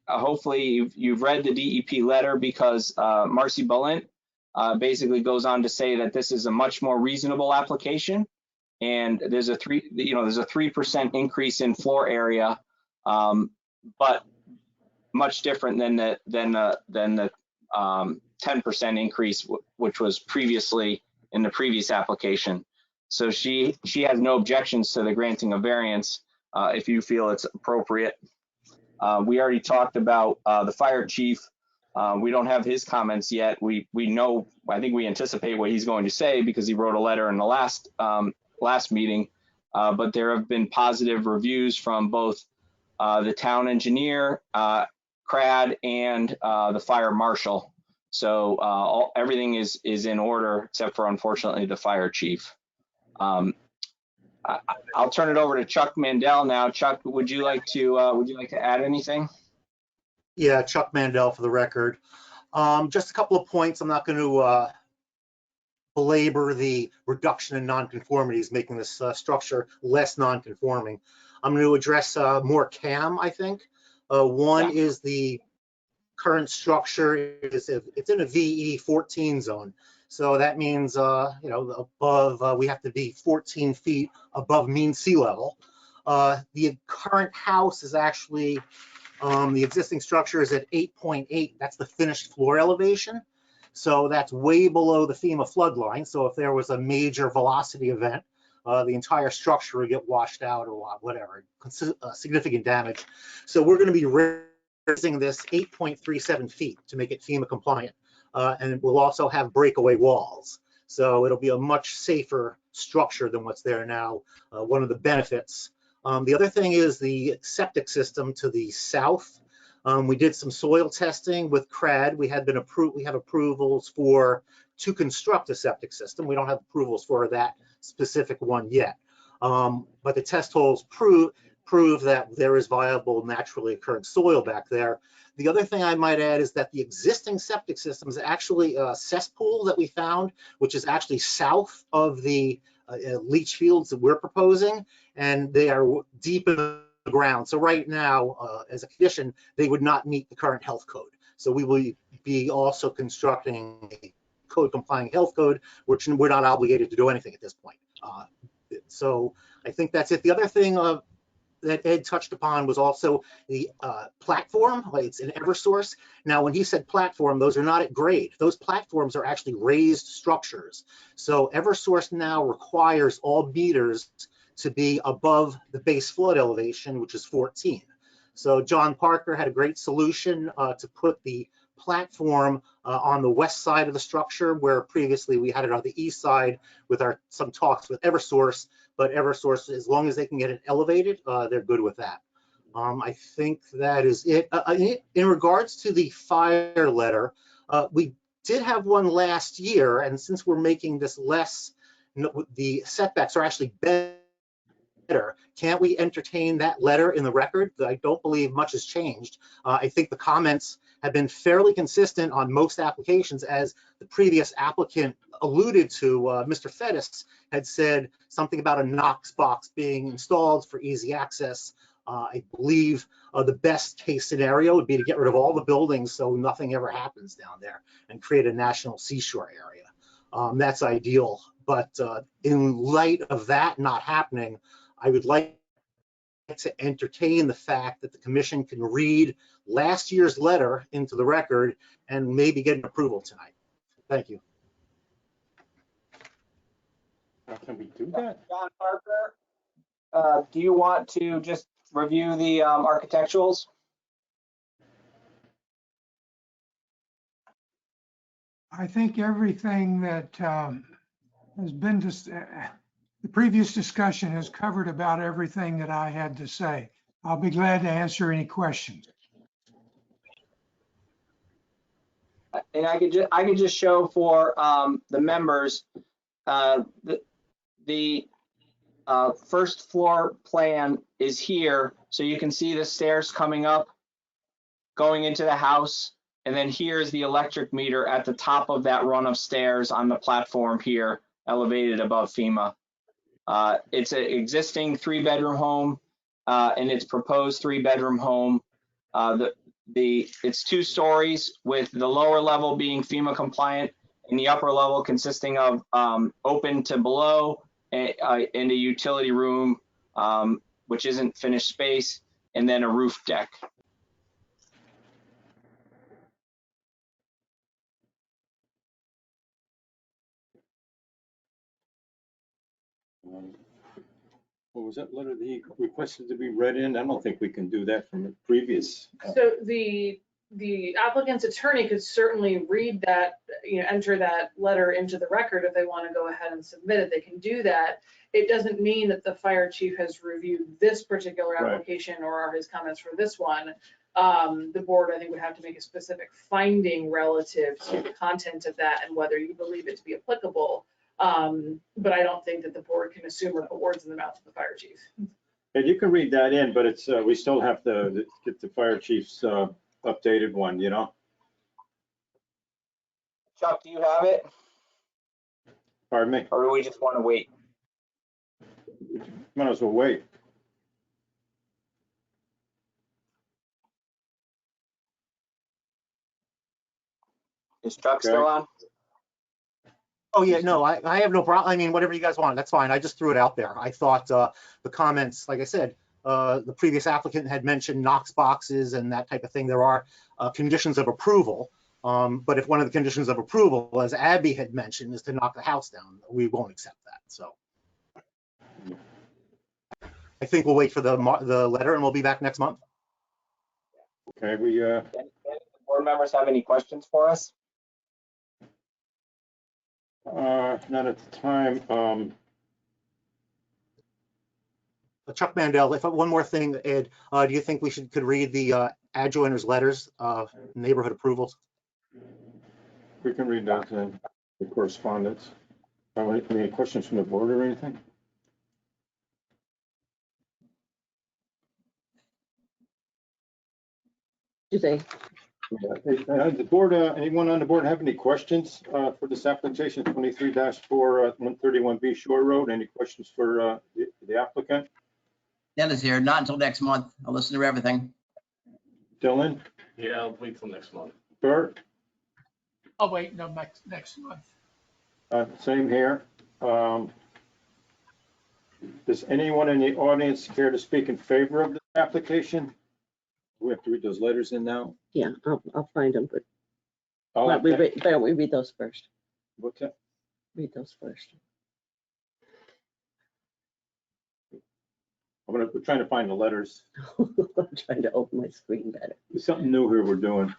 Hopefully you've read the DEP letter, because Marcy Balint basically goes on to say that this is a much more reasonable application, and there's a 3% increase in floor area, but much different than the 10% increase, which was previously in the previous application. So she has no objections to the granting of variance if you feel it's appropriate. We already talked about the fire chief. We don't have his comments yet. We know, I think we anticipate what he's going to say, because he wrote a letter in the last meeting. But there have been positive reviews from both the town engineer, CRAD, and the fire marshal. So everything is in order, except for, unfortunately, the fire chief. I'll turn it over to Chuck Mandel now. Chuck, would you like to add anything? Yeah, Chuck Mandel for the record. Just a couple of points. I'm not going to belabor the reduction in nonconformities, making this structure less nonconforming. I'm going to address more CAM, I think. One is the current structure it's in a VE 14 zone. So that means, above, we have to be 14 feet above mean sea level. The current house is actually, the existing structure is at 8.8. That's the finished floor elevation. So that's way below the FEMA flood line. So if there was a major velocity event, the entire structure would get washed out or whatever, significant damage. So we're going to be raising this 8.37 feet to make it FEMA compliant. And we'll also have breakaway walls. So it'll be a much safer structure than what's there now, one of the benefits. The other thing is the septic system to the south. We did some soil testing with CRAD. We have approvals to construct a septic system. We don't have approvals for that specific one yet. But the test holes prove that there is viable naturally occurring soil back there. The other thing I might add is that the existing septic system is actually a cesspool that we found, which is actually south of the leach fields that we're proposing, and they are deep in the ground. So right now, as a condition, they would not meet the current health code. So we will be also constructing a code complying health code, which we're not obligated to do anything at this point. So I think that's it. The other thing that Ed touched upon was also the platform. Like, it's an Eversource. Now, when he said platform, those are not at grade. Those platforms are actually raised structures. So Eversource now requires all meters to be above the base flood elevation, which is 14. So John Parker had a great solution to put the platform on the west side of the structure, where previously we had it on the east side with some talks with Eversource. But Eversource, as long as they can get it elevated, they're good with that. I think that is it. In regards to the fire letter, we did have one last year, and since we're making this less, the setbacks are actually better. Can't we entertain that letter in the record? I don't believe much has changed. I think the comments have been fairly consistent on most applications, as the previous applicant alluded to. Mr. Fettis had said something about a Knox box being installed for easy access. I believe the best case scenario would be to get rid of all the buildings so nothing ever happens down there and create a national seashore area. That's ideal. But in light of that not happening, I would like to entertain the fact that the commission can read last year's letter into the record and maybe get an approval tonight. Thank you. How can we do that? John Parker, do you want to just review the architecturals? I think everything that has been the previous discussion has covered about everything that I had to say. I'll be glad to answer any questions. And I could just show for the members the first floor plan is here, so you can see the stairs coming up, going into the house, and then here's the electric meter at the top of that run of stairs on the platform here, elevated above FEMA. It's an existing 3-bedroom home, and it's proposed 3-bedroom home. It's 2 stories, with the lower level being FEMA compliant and the upper level consisting of open to below and a utility room, which isn't finished space, and then a roof deck. What was that letter that he requested to be read in? I don't think we can do that from a previous. So the applicant's attorney could certainly read that, enter that letter into the record if they want to go ahead and submit it. They can do that. It doesn't mean that the fire chief has reviewed this particular application or are his comments for this one. The board, I think, would have to make a specific finding relative to the content of that and whether you believe it to be applicable. But I don't think that the board can assume or put words in the mouth of the fire chief. And you can read that in, but it's we still have to get the fire chief's updated one, Chuck, do you have it? Pardon me? Or do we just want to wait? Might as well wait. Is Chuck still on? Oh, yeah, no, I have no problem. I mean, whatever you guys want, that's fine. I just threw it out there. I thought the comments, like I said, the previous applicant had mentioned Knox boxes and that type of thing. There are conditions of approval. But if one of the conditions of approval, as Abby had mentioned, is to knock the house down, we won't accept that. So I think we'll wait for the letter and we'll be back next month. Okay, board members have any questions for us? not at the time. Chuck Mandel, if one more thing, Ed, do you think we could read the adjoiner's letters of neighborhood approvals? We can read that in the correspondence. Any questions from the board or anything? Do they? The board, anyone on the board have any questions for this application 23-4 131B Shore Road? Any questions for the applicant? Dennis here, not until next month. I'll listen to everything. Dylan? Yeah, I'll wait till next month. Bert? I'll wait until next month. Same here. Does anyone in the audience care to speak in favor of the application? We have to read those letters in now. Yeah, I'll find them, but I'll why have don't we to- why don't we read those first? what's that? Read those first. We're trying to find the letters. I'm trying to open my screen better. There's something new here we're doing.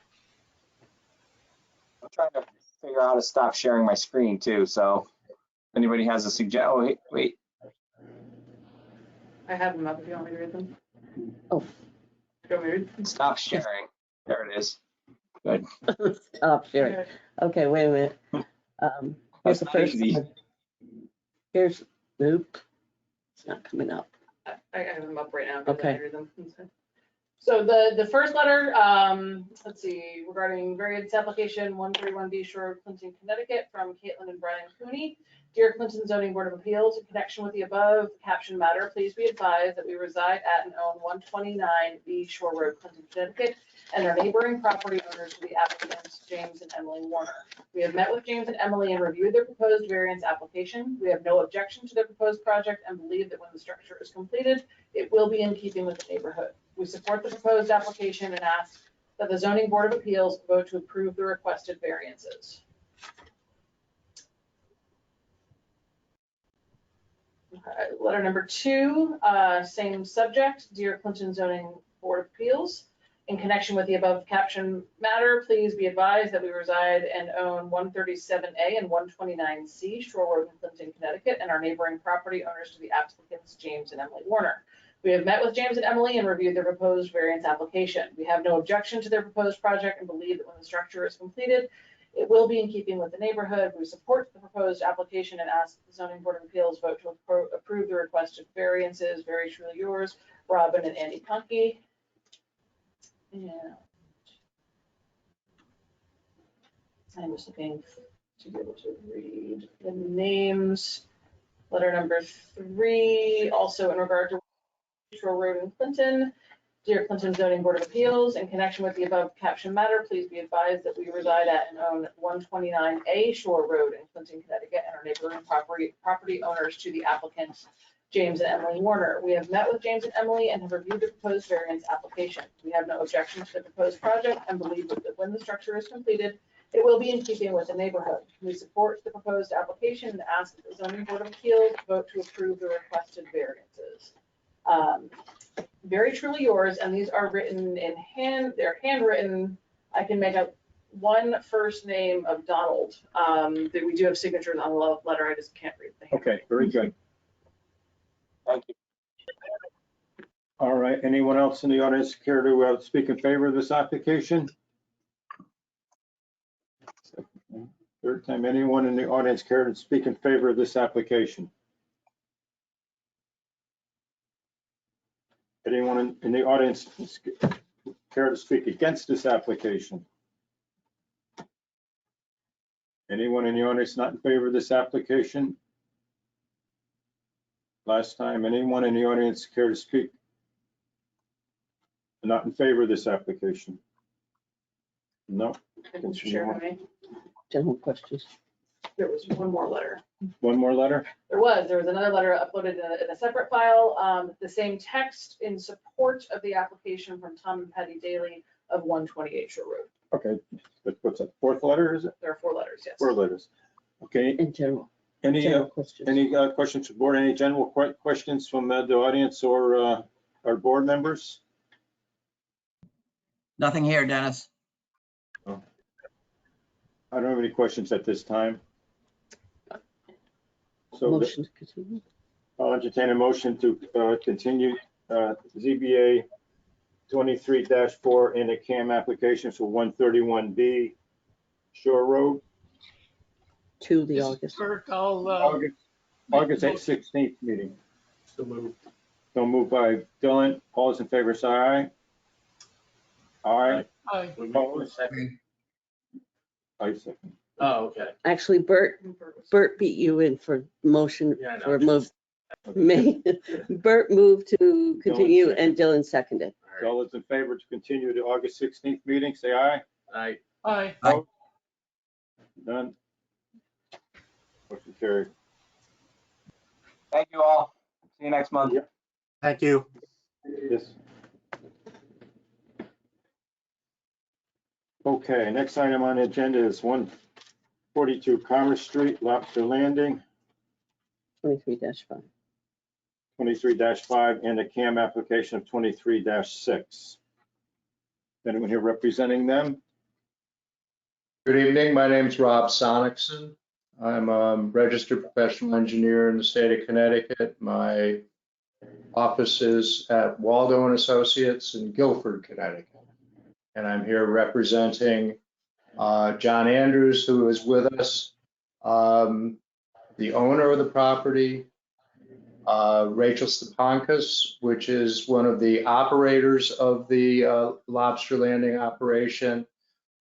I'm trying to figure out how to stop sharing my screen too, so if anybody has a suggestion, oh, wait, I have them up if you want me to read them. Oh. Do you want me to read them? stop sharing. There it is. Good. Stop sharing. Okay, wait a minute. Here's That's the not first easy. one. Here's, nope, it's not coming up. I have them up right now. 'Cause Okay. I read them. So the first letter, let's see, regarding variance application 131B Shore, Clinton, Connecticut, from Caitlin and Brian Cooney. Dear Clinton Zoning Board of Appeals, in connection with the above caption matter, please be advised that we reside at and own 129B Shore Road, Clinton, Connecticut, and are neighboring property owners to the applicants, James and Emily Warner. We have met with James and Emily and reviewed their proposed variance application. We have no objection to their proposed project and believe that when the structure is completed, it will be in keeping with the neighborhood. We support the proposed application and ask that the Zoning Board of Appeals vote to approve the requested variances. Okay, letter number 2, same subject. Dear Clinton Zoning Board of Appeals, in connection with the above caption matter, please be advised that we reside and own 137A and 129C Shore Road in Clinton, Connecticut, and our neighboring property owners to the applicants, James and Emily Warner. We have met with James and Emily and reviewed their proposed variance application. We have no objection to their proposed project and believe that when the structure is completed, it will be in keeping with the neighborhood. We support the proposed application and ask the Zoning Board of Appeals vote to approve the requested variances. Very truly yours, Robin and Andy Punke. Yeah. I'm just looking to be able to read the names. Letter number 3, also in regard to Shore Road in Clinton. Dear Clinton Zoning Board of Appeals, in connection with the above caption matter, please be advised that we reside at and own 129A Shore Road in Clinton, Connecticut, and our neighboring property owners to the applicants, James and Emily Warner. We have met with James and Emily and have reviewed the proposed variance application. We have no objection to the proposed project and believe that when the structure is completed, it will be in keeping with the neighborhood. We support the proposed application and ask that the Zoning Board of Appeals vote to approve the requested variances. Very truly yours, and these are written in hand, they're handwritten. I can make up one first name of Donald. That we do have signatures on the letter, I just can't read the hand. Okay, very good. Thank you. All right, anyone else in the audience care to speak in favor of this application? Third time, anyone in the audience care to speak in favor of this application? Anyone in the audience care to speak against this application? Anyone in the audience not in favor of this application? Last time, anyone in the audience care to speak not in favor of this application? No. Mr. Chairman, General questions. there was one more letter. One more letter? There was another letter uploaded in a separate file, the same text in support of the application from Tom and Patty Daly of 128 Shore Road. Okay, what's that, fourth letter, is it? There are 4 letters, yes. 4 letters. Okay, In general, any questions. questions from board? Any general questions from the audience or our board members? Nothing here, Dennis. I don't have any questions at this time. So Motion to continue. I'll entertain a motion to continue ZBA 23-4 in a CAM application for 131B Shore Road, To the This is August. Bert, I'll, August 16th meeting. So moved. So moved by Dylan. All those in favor, say aye. Aye. aye. Opposed? Second. Aye, second. Oh, okay. Actually, Bert beat you in for motion, Yeah, I know. for move. Bert moved to continue and Dylan seconded. So all those in favor to continue the August 16th meeting, say aye. Aye. Aye. Aye. None. Motion carried. Thank you all. See you next month. Thank you. Yes. Okay, next item on the agenda is 142 Commerce Street, Lobster Landing, 23-5. 23-5, and the CAM application of 23-6. Anyone here representing them? Good evening. My name's Rob Sonicson. I'm a registered professional engineer in the state of Connecticut. My office is at Waldo and Associates in Guilford, Connecticut. And I'm here representing John Andrews, who is with us, the owner of the property, Rachel Stepankas, which is one of the operators of the Lobster Landing operation,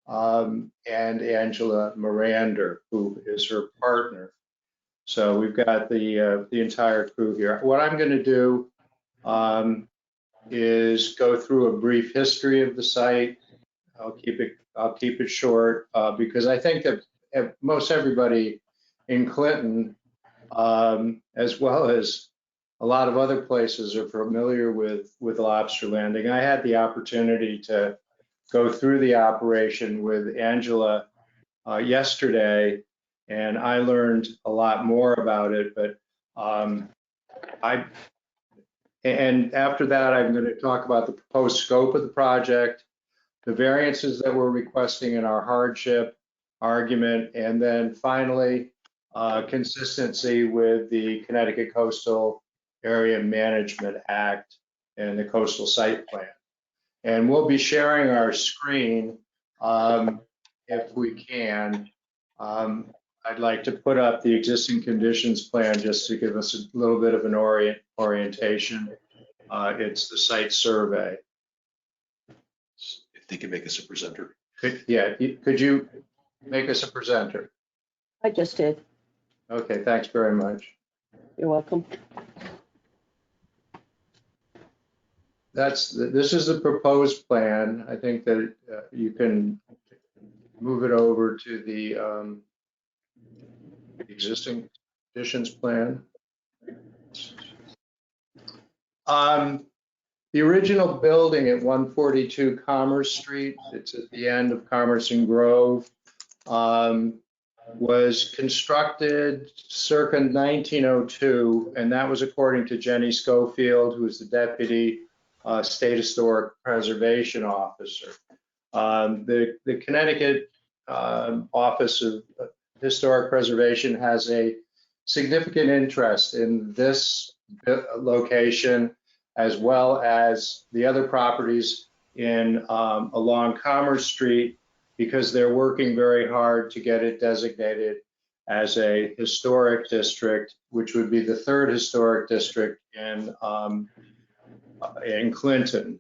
and Angela Mirander, who is her partner. So we've got the entire crew here. What I'm going to do is go through a brief history of the site. I'll keep it short because I think that most everybody in Clinton, as well as a lot of other places, are familiar with Lobster Landing. I had the opportunity to go through the operation with Angela yesterday, and I learned a lot more about it. But and after that, I'm going to talk about the proposed scope of the project, the variances that we're requesting in our hardship argument, and then finally, consistency with the Connecticut Coastal Area Management Act and the Coastal Site Plan. And we'll be sharing our screen if we can. I'd like to put up the existing conditions plan just to give us a little bit of an orientation. It's the site survey. If they can make us a presenter. Could you make us a presenter? I just did. Okay, thanks very much. You're welcome. This is the proposed plan. I think that you can move it over to the existing conditions plan. The original building at 142 Commerce Street, it's at the end of Commerce and Grove, was constructed circa 1902, and that was according to Jenny Schofield, who is the deputy State Historic Preservation Officer. The Connecticut Office of Historic Preservation has a significant interest in this location, as well as the other properties along Commerce Street, because they're working very hard to get it designated as a historic district, which would be the third historic district in Clinton.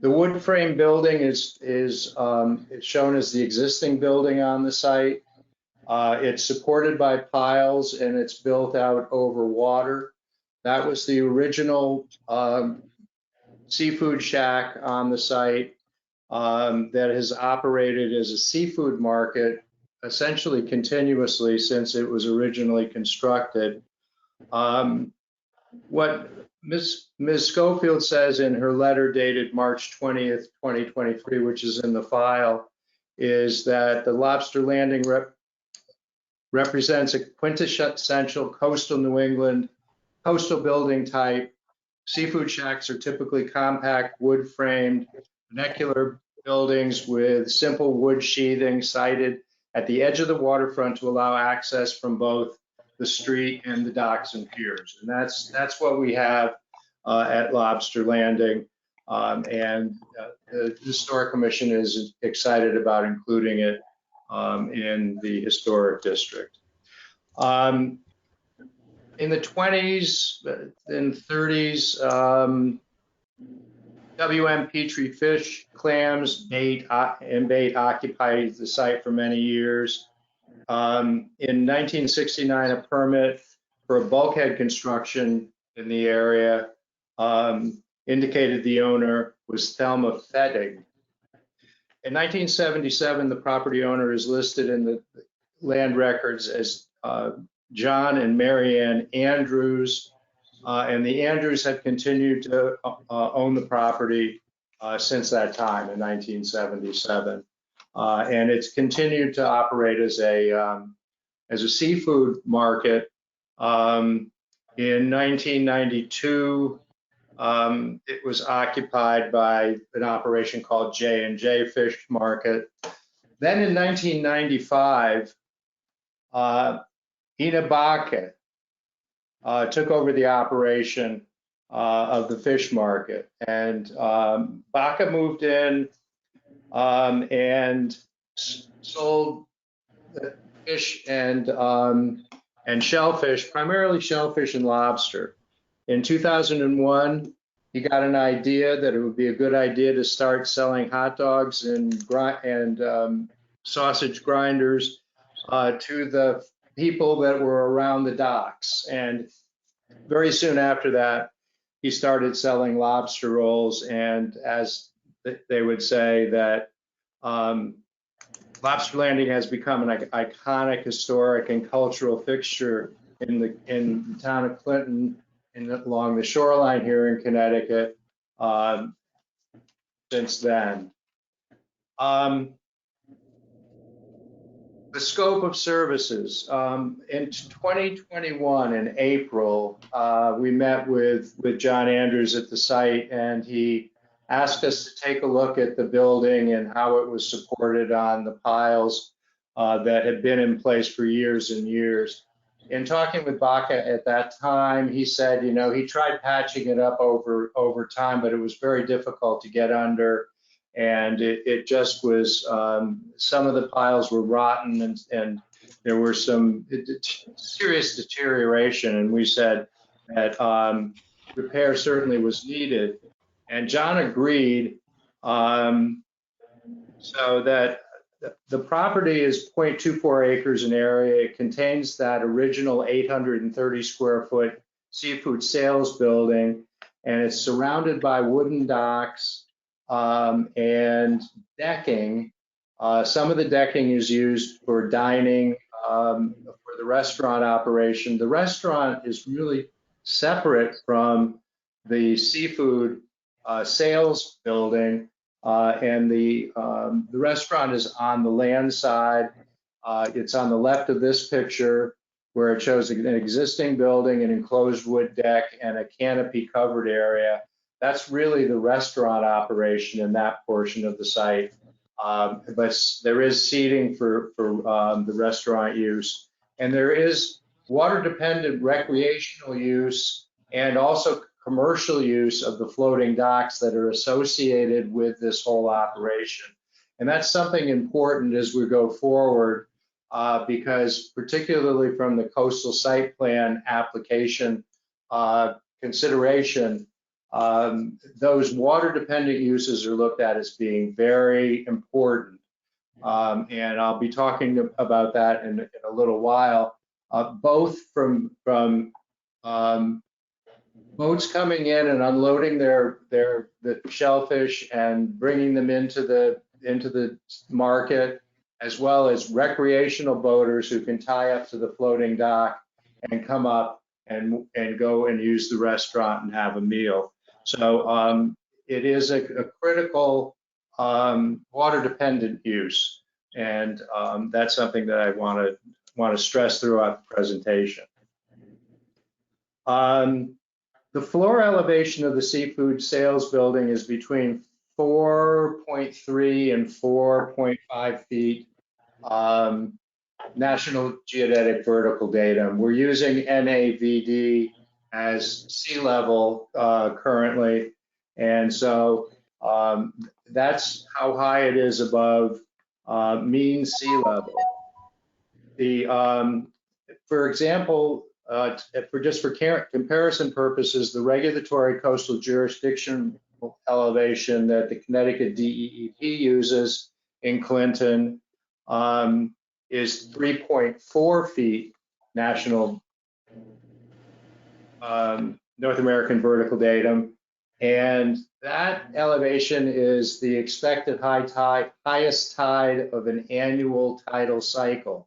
The wood frame building is shown as the existing building on the site. It's supported by piles and it's built out over water. That was the original seafood shack on the site that has operated as a seafood market essentially continuously since it was originally constructed. What Ms. Schofield says in her letter dated March 20th, 2023, which is in the file, is that the Lobster Landing represents a quintessential coastal New England coastal building type. Seafood shacks are typically compact, wood-framed, vernacular buildings with simple wood sheathing sited at the edge of the waterfront to allow access from both the street and the docks and piers. And that's what we have at Lobster Landing. And the Historic Commission is excited about including it in the historic district. In the 20s and 30s, W.M. Petrie fish, clams, bait occupied the site for many years. In 1969, a permit for a bulkhead construction in the area indicated the owner was Thelma Fettig. In 1977, the property owner is listed in the land records as John and Mary Ann Andrews. And the Andrews had continued to own the property since that time in 1977. And it's continued to operate as a seafood market. In 1992, it was occupied by an operation called J&J Fish Market. Then in 1995, Ina Baca took over the operation of the fish market. And Baca moved in and sold fish and shellfish, primarily shellfish and lobster. In 2001, he got an idea that it would be a good idea to start selling hot dogs and sausage grinders to the people that were around the docks. And very soon after that, he started selling lobster rolls. And as they would say, that Lobster Landing has become an iconic, historic, and cultural fixture in the town of Clinton and along the shoreline here in Connecticut since then. The scope of services. In 2021, in April, we met with John Andrews at the site, and he asked us to take a look at the building and how it was supported on the piles that had been in place for years and years. In talking with Baca at that time, he said, you know, he tried patching it up over time, but it was very difficult to get under. And it just was, some of the piles were rotten and there were some serious deterioration. And we said that repair certainly was needed. And John agreed, so that the property is 0.24 acres in area. It contains that original 830 square foot seafood sales building, and it's surrounded by wooden docks and decking. Some of the decking is used for dining, for the restaurant operation. The restaurant is really separate from the seafood sales building, and the restaurant is on the land side. It's on the left of this picture, where it shows an existing building, an enclosed wood deck, and a canopy covered area. That's really the restaurant operation in that portion of the site. But there is seating for the restaurant use, and there is water dependent recreational use and also commercial use of the floating docks that are associated with this whole operation. And that's something important as we go forward, because particularly from the coastal site plan application consideration, those water dependent uses are looked at as being very important. And I'll be talking about that in a little while, both from boats coming in and unloading the shellfish and bringing them into the market, as well as recreational boaters who can tie up to the floating dock and come up and go and use the restaurant and have a meal. So it is a critical water dependent use, and that's something that I want to stress throughout the presentation. The floor elevation of the seafood sales building is between 4.3 and 4.5 feet. National Geodetic Vertical Datum. We're using NAVD as sea level currently, and so that's how high it is above mean sea level. For example, for comparison purposes, the regulatory coastal jurisdiction elevation that the Connecticut DEEP uses in Clinton is 3.4 feet national North American vertical datum, and that elevation is the expected highest tide of an annual tidal cycle.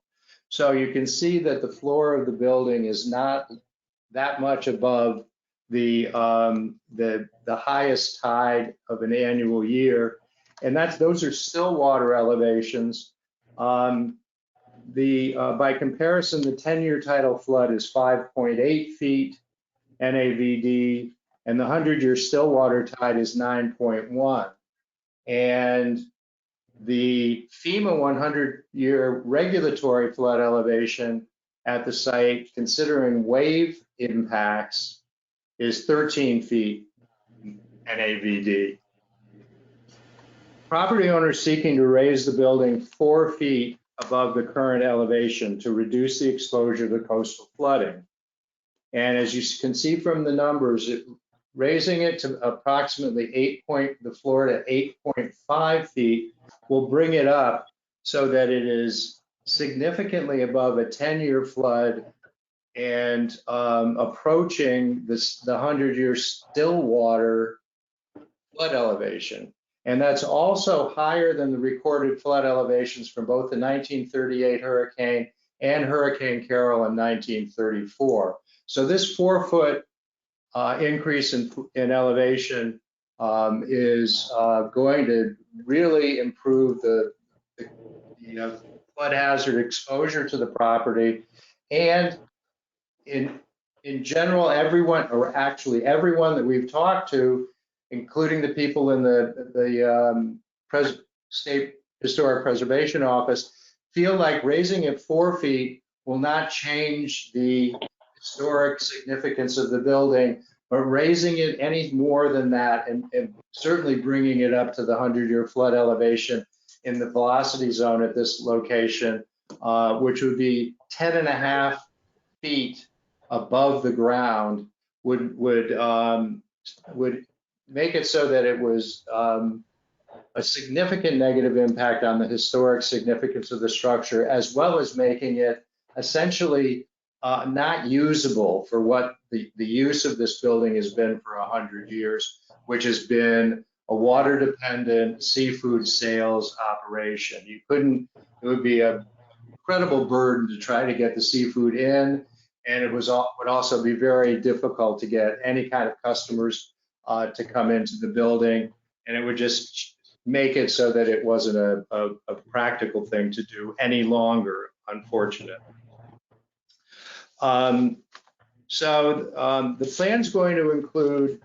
So you can see that the floor of the building is not that much above the highest tide of an annual year. And those are still water elevations. By comparison, the 10-year tidal flood is 5.8 feet NAVD, and the 100-year still water tide is 9.1. And the FEMA 100-year regulatory flood elevation at the site, considering wave impacts, is 13 feet NAVD. Property owners seeking to raise the building 4 feet above the current elevation to reduce the exposure to coastal flooding. And as you can see from the numbers, raising it to approximately the floor to 8.5 feet will bring it up so that it is significantly above a 10-year flood and approaching the 100-year still water flood elevation. And that's also higher than the recorded flood elevations from both the 1938 hurricane and Hurricane Carol in 1934. So this 4-foot increase in elevation is going to really improve the flood hazard exposure to the property. And in general, everyone that we've talked to, including the people in the State Historic Preservation Office, feel like raising it 4 feet will not change the historic significance of the building, but raising it any more than that and certainly bringing it up to the 100-year flood elevation in the velocity zone at this location, which would be 10.5 feet above the ground, would make it so that it was a significant negative impact on the historic significance of the structure, as well as making it essentially not usable for what the use of this building has been for 100 years, which has been a water-dependent seafood sales operation. It would be an incredible burden to try to get the seafood in, and it would also be very difficult to get any kind of customers to come into the building, and it would just make it so that it wasn't a practical thing to do any longer, unfortunately. The plan's going to include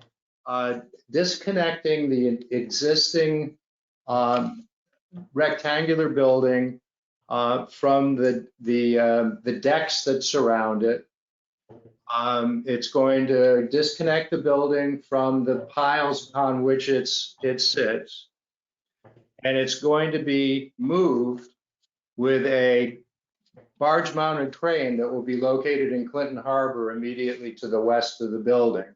disconnecting the existing rectangular building from the decks that surround it. It's going to disconnect the building from the piles upon which it sits, and it's going to be moved with a barge-mounted crane that will be located in Clinton Harbor immediately to the west of the building.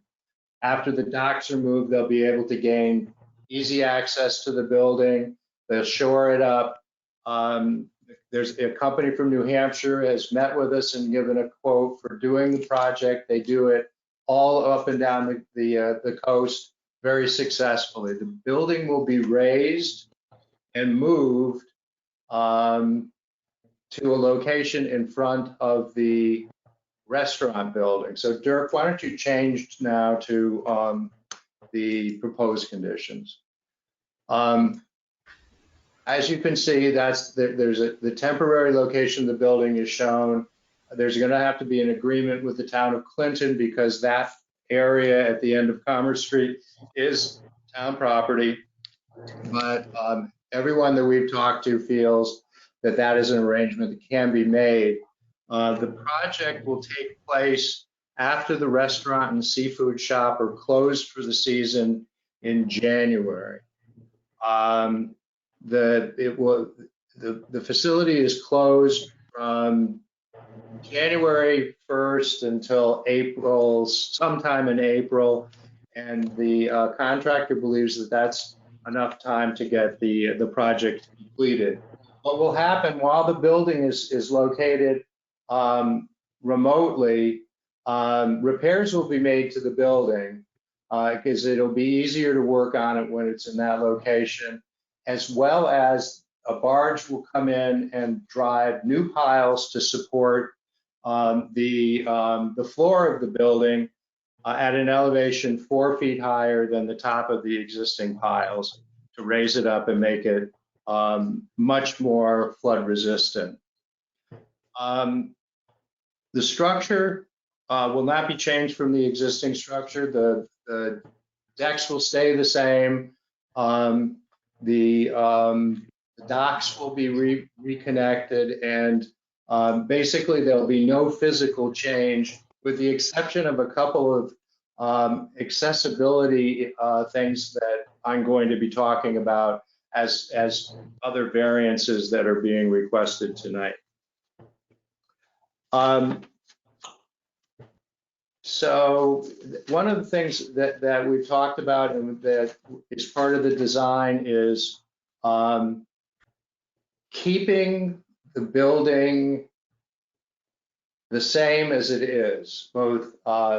After the docks are moved, they'll be able to gain easy access to the building. They'll shore it up. There's a company from New Hampshire has met with us and given a quote for doing the project. They do it all up and down the coast very successfully. The building will be raised and moved to a location in front of the restaurant building. So Dirk, why don't you change now to the proposed conditions? As you can see, the temporary location of the building is shown. There's going to have to be an agreement with the town of Clinton because that area at the end of Commerce Street is town property. But everyone that we've talked to feels that that is an arrangement that can be made. The project will take place after the restaurant and seafood shop are closed for the season in January. The facility is closed from January 1st until sometime in April, and the contractor believes that that's enough time to get the project completed. What will happen while the building is located remotely, repairs will be made to the building because it'll be easier to work on it when it's in that location, as well as a barge will come in and drive new piles to support the floor of the building at an elevation 4 feet higher than the top of the existing piles to raise it up and make it much more flood resistant. The structure will not be changed from the existing structure. The decks will stay the same. The docks will be reconnected, and basically there'll be no physical change, with the exception of a couple of accessibility things that I'm going to be talking about as other variances that are being requested tonight. So one of the things that we've talked about and that is part of the design is keeping the building the same as it is, both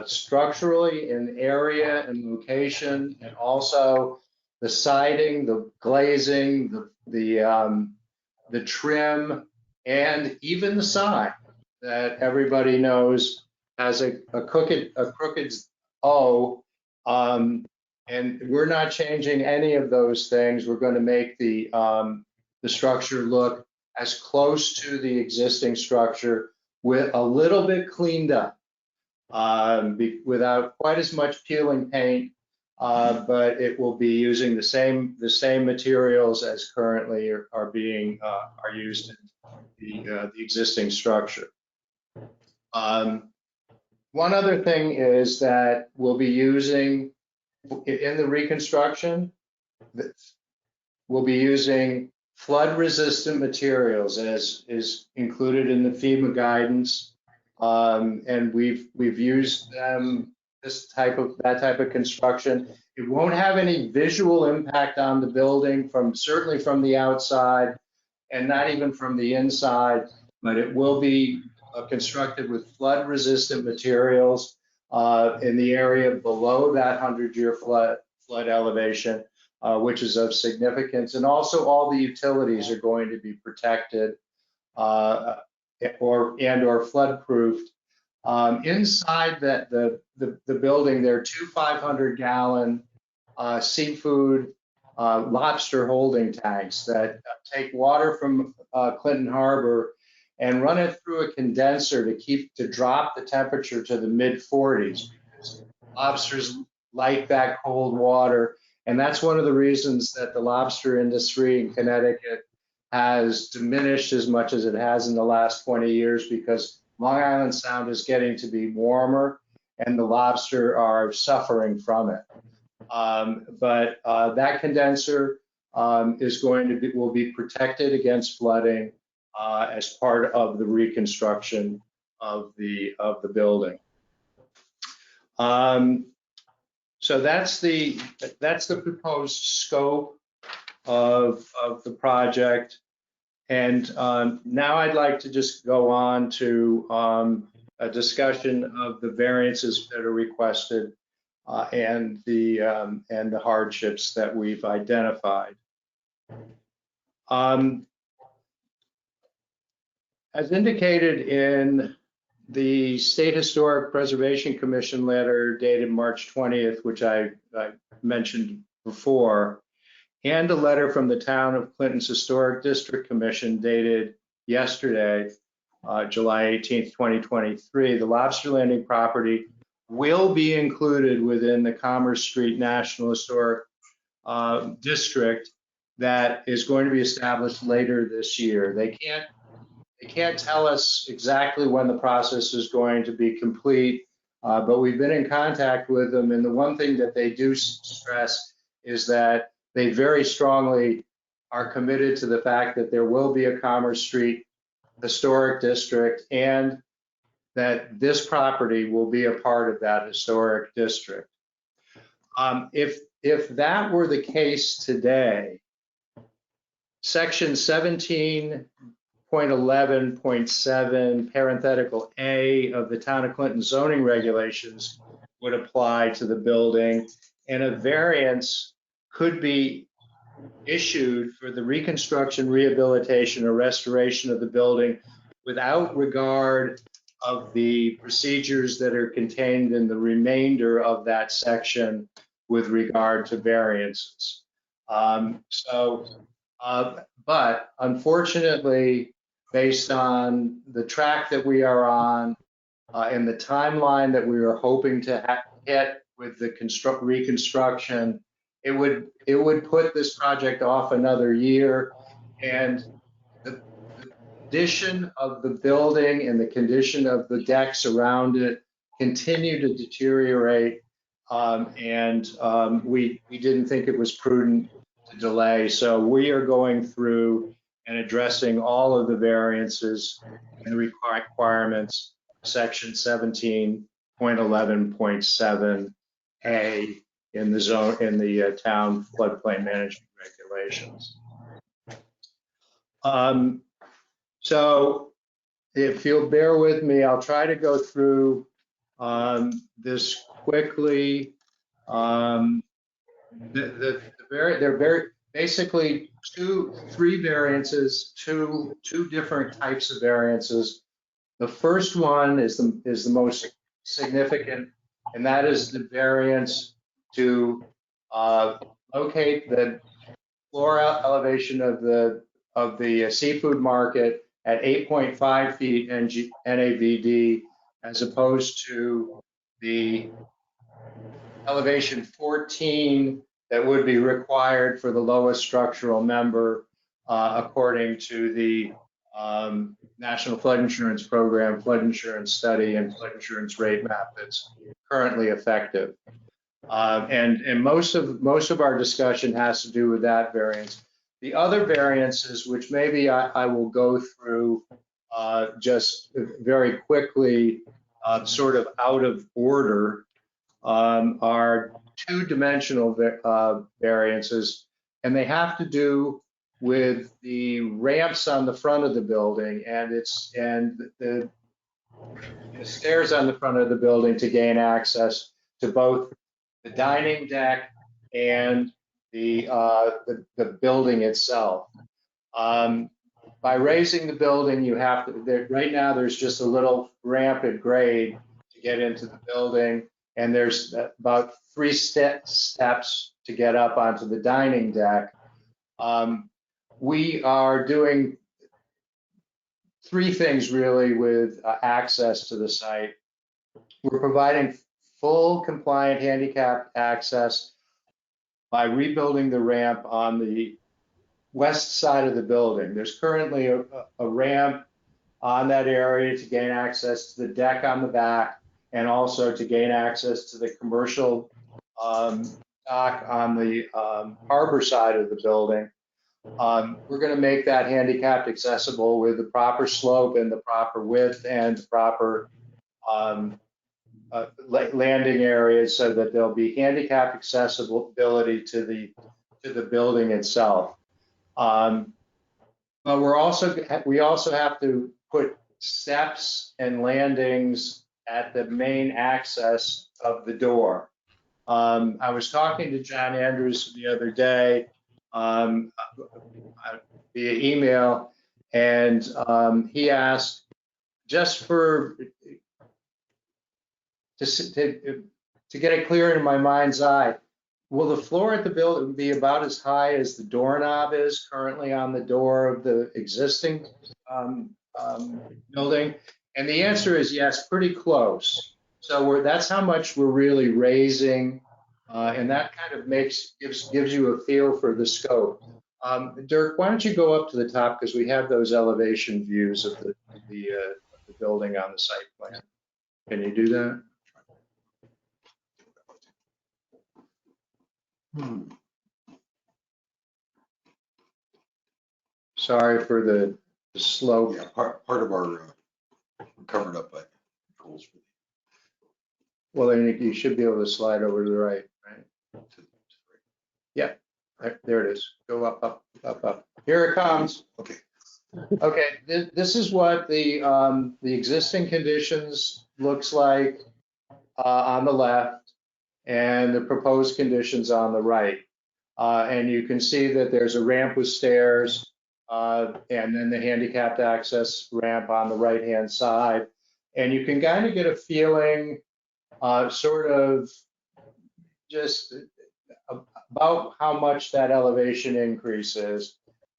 structurally in area and location, and also the siding, the glazing, the trim, and even the sign that everybody knows has a crooked O, and we're not changing any of those things. We're going to make the structure look as close to the existing structure, with a little bit cleaned up, without quite as much peeling paint, but it will be using the same materials as currently are used in the existing structure. One other thing is that we'll be using, in the reconstruction, we'll be using flood resistant materials as is included in the FEMA guidance. And we've used them, that type of construction. It won't have any visual impact on the building certainly from the outside and not even from the inside, but it will be constructed with flood resistant materials in the area below that 100-year flood elevation, which is of significance. And also all the utilities are going to be protected or flood proofed. Inside the building, there are 2 500-gallon seafood lobster holding tanks that take water from Clinton Harbor and run it through a condenser to drop the temperature to the mid-40s. Lobsters like that cold water, and that's one of the reasons that the lobster industry in Connecticut has diminished as much as it has in the last 20 years, because Long Island Sound is getting to be warmer and the lobster are suffering from it. But that condenser will be protected against flooding as part of the reconstruction of the building. So that's the proposed scope of the project. And now I'd like to just go on to a discussion of the variances that are requested and the hardships that we've identified. As indicated in the State Historic Preservation Commission letter dated March 20th, which I mentioned before, and a letter from the Town of Clinton's Historic District Commission dated yesterday, July 18th, 2023, the Lobster Landing property will be included within the Commerce Street National Historic District that is going to be established later this year. They can't tell us exactly when the process is going to be complete, but we've been in contact with them, and the one thing that they do stress is that they very strongly are committed to the fact that there will be a Commerce Street Historic District and that this property will be a part of that historic district. If that were the case today, Section 17.11.7 parenthetical A of the Town of Clinton zoning regulations would apply to the building, and a variance could be issued for the reconstruction, rehabilitation, or restoration of the building without regard of the procedures that are contained in the remainder of that section with regard to variances. But unfortunately, based on the track that we are on and the timeline that we were hoping to hit with the reconstruction, it would put this project off another year. And the condition of the building and the condition of the decks around it continue to deteriorate. We didn't think it was prudent to delay. So we are going through and addressing all of the variances and requirements, section 17.11.7A in the zone, in the town floodplain management regulations. So if you'll bear with me, I'll try to go through this quickly. They're very basically three variances, two different types of variances. The first one is the most significant, and that is the variance to locate the floor elevation of the seafood market at 8.5 feet NAVD, as opposed to the elevation 14 that would be required for the lowest structural member, according to the National Flood Insurance Program, flood insurance study, and flood insurance rate map that's currently effective. And most of our discussion has to do with that variance. The other variances, which maybe I will go through just very quickly, sort of out of order, are two-dimensional variances, and they have to do with the ramps on the front of the building and the stairs on the front of the building to gain access to both the dining deck and the building itself. By raising the building, you have to, right now there's just a little ramp at grade to get into the building, and there's about 3 steps to get up onto the dining deck. We are doing 3 things really with access to the site. We're providing full compliant handicap access by rebuilding the ramp on the west side of the building. There's currently a ramp on that area to gain access to the deck on the back, and also to gain access to the commercial dock on the harbor side of the building. We're going to make that handicapped accessible with the proper slope and the proper width and the proper landing areas, so that there'll be handicap accessibility to the building itself. But we also have to put steps and landings at the main access of the door. I was talking to John Andrews the other day via email, and he asked, just to get it clear in my mind's eye, will the floor at the building be about as high as the doorknob is currently on the door of the existing building? And the answer is yes, pretty close. So that's how much we're really raising, and that kind of gives you a feel for the scope. Dirk, why don't you go up to the top, because we have those elevation views of the building on the site plan. Can you do that? Sorry for the slow. Yeah, part of our covered up by goals. Well, then you should be able to slide over to the right, right? Yeah, there it is. Go up, up, up, up. Here it comes. Okay. Okay, this is what the existing conditions looks like on the left, and the proposed conditions on the right. And you can see that there's a ramp with stairs, and then the handicapped access ramp on the right-hand side. And you can kind of get a feeling, sort of just about how much that elevation increase is.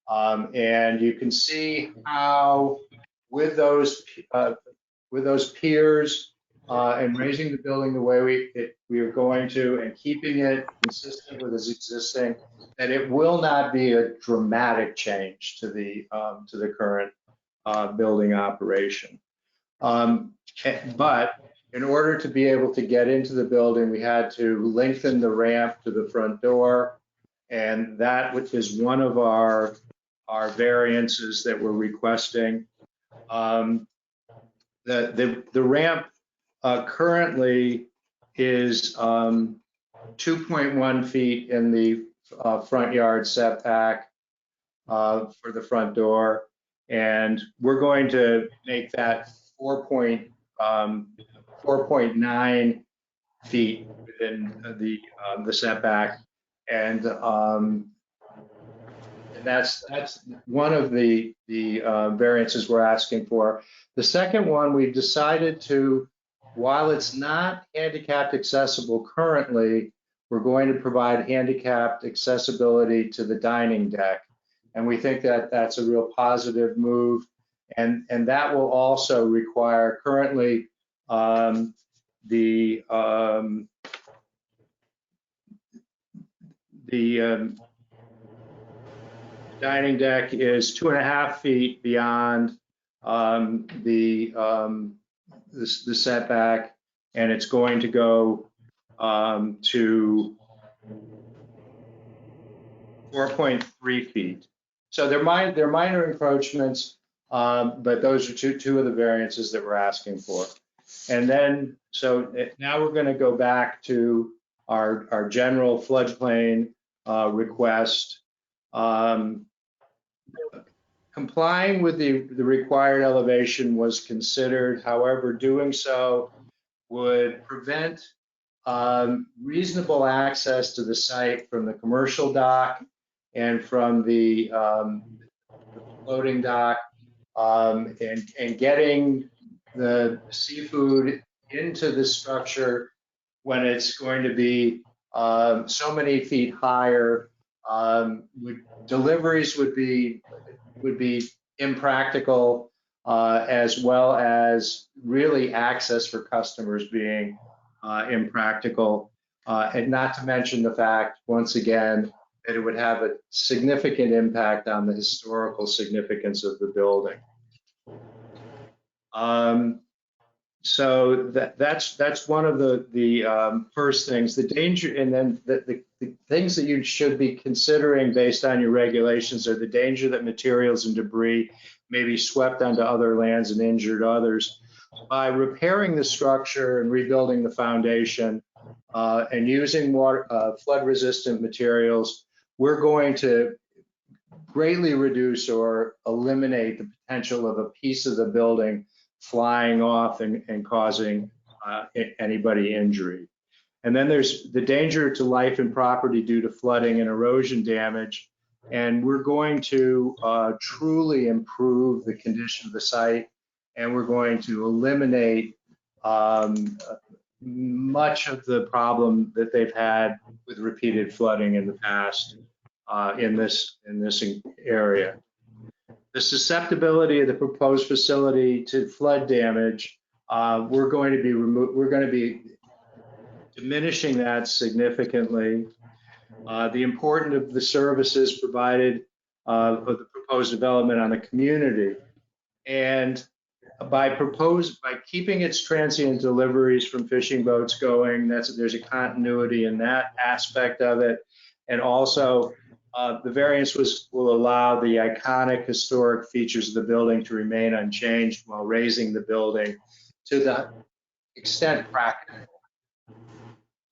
And you can see how with those piers and raising the building the way we are going to, and keeping it consistent with its existing, that it will not be a dramatic change to the current building operation. But in order to be able to get into the building, we had to lengthen the ramp to the front door, and that is one of our variances that we're requesting. The ramp currently is 2.1 feet in the front yard setback for the front door, and we're going to make that 4.9 feet within the setback, and that's one of the variances we're asking for. The second one, we've decided to, while it's not handicapped accessible currently, we're going to provide handicapped accessibility to the dining deck, and we think that that's a real positive move. And that will also require, currently the dining deck is 2.5 feet beyond the setback, and it's going to go to 4.3 feet. So they're minor encroachments, but those are two of the variances that we're asking for. And then, so now we're going to go back to our general floodplain request. Complying with the required elevation was considered. However, doing so would prevent reasonable access to the site from the commercial dock and from the floating dock, and getting the seafood into the structure when it's going to be so many feet higher. Deliveries would be impractical, as well as really access for customers being impractical, and not to mention the fact, once again, that it would have a significant impact on the historical significance of the building. So that's one of the first things. The danger, and then the things that you should be considering based on your regulations are the danger that materials and debris may be swept onto other lands and injured others. By repairing the structure and rebuilding the foundation and using flood-resistant materials, we're going to greatly reduce or eliminate the potential of a piece of the building flying off and causing anybody injury. And then there's the danger to life and property due to flooding and erosion damage. And we're going to truly improve the condition of the site, and we're going to eliminate much of the problem that they've had with repeated flooding in the past in this area. The susceptibility of the proposed facility to flood damage, we're going to be diminishing that significantly. The importance of the services provided of the proposed development on the community, and by keeping its transient deliveries from fishing boats going, there's a continuity in that aspect of it, and also the variance will allow the iconic historic features of the building to remain unchanged while raising the building to the extent practical.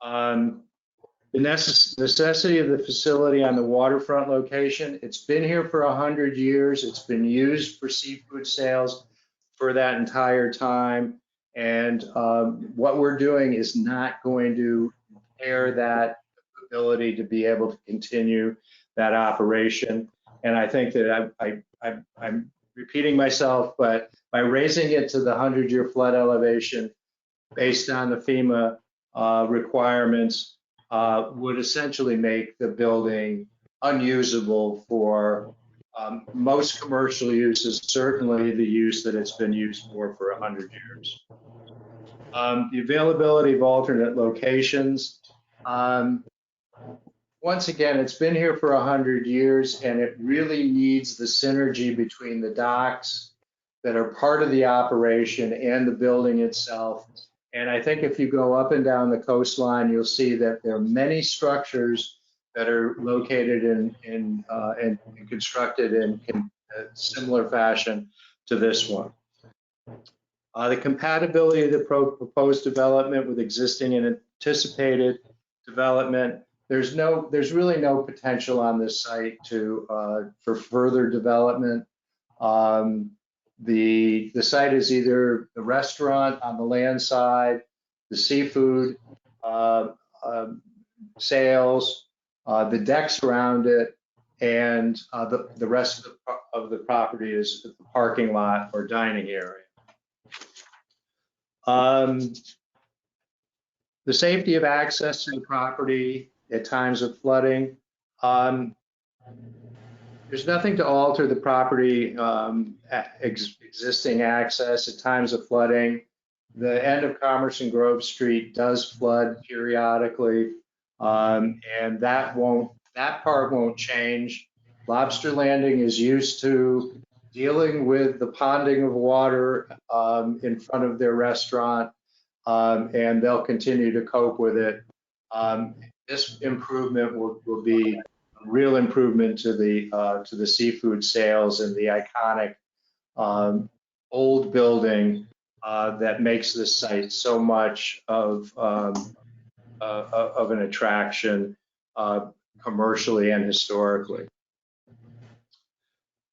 The necessity of the facility on the waterfront location, it's been here for 100 years. It's been used for seafood sales for that entire time. And what we're doing is not going to impair that ability to be able to continue that operation. And I think that I'm repeating myself, but by raising it to the 100-year flood elevation based on the FEMA requirements would essentially make the building unusable for most commercial uses, certainly the use that it's been used for 100 years. The availability of alternate locations. Once again, it's been here for 100 years, and it really needs the synergy between the docks that are part of the operation and the building itself. And I think if you go up and down the coastline, you'll see that there are many structures that are located and constructed in a similar fashion to this one. The compatibility of the proposed development with existing and anticipated development. There's really no potential on this site for further development. The site is either the restaurant on the land side, the seafood sales, the decks around it, and the rest of the property is the parking lot or dining area. The safety of access to the property at times of flooding. There's nothing to alter the property existing access at times of flooding. The end of Commerce and Grove Street does flood periodically, and that part won't change. Lobster Landing is used to dealing with the ponding of water in front of their restaurant, and they'll continue to cope with it. This improvement will be a real improvement to the seafood sales and the iconic old building that makes this site so much of an attraction commercially and historically.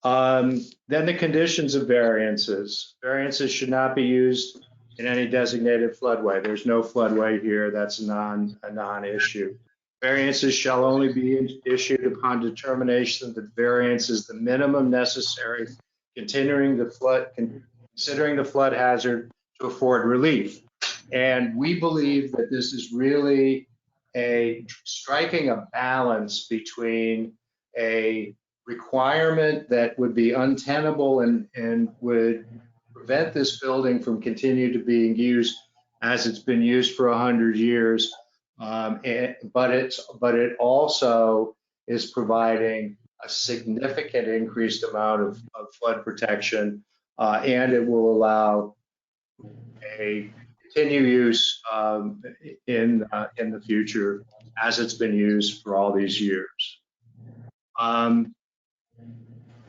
Then the conditions of variances. Variances should not be used in any designated floodway. There's no floodway here. That's a non-issue. Variances shall only be issued upon determination that variance is the minimum necessary, considering the flood hazard to afford relief. And we believe that this is really striking a balance between a requirement that would be untenable and would prevent this building from continuing to being used as it's been used for 100 years. But it also is providing a significant increased amount of flood protection, and it will allow a continued use in the future as it's been used for all these years.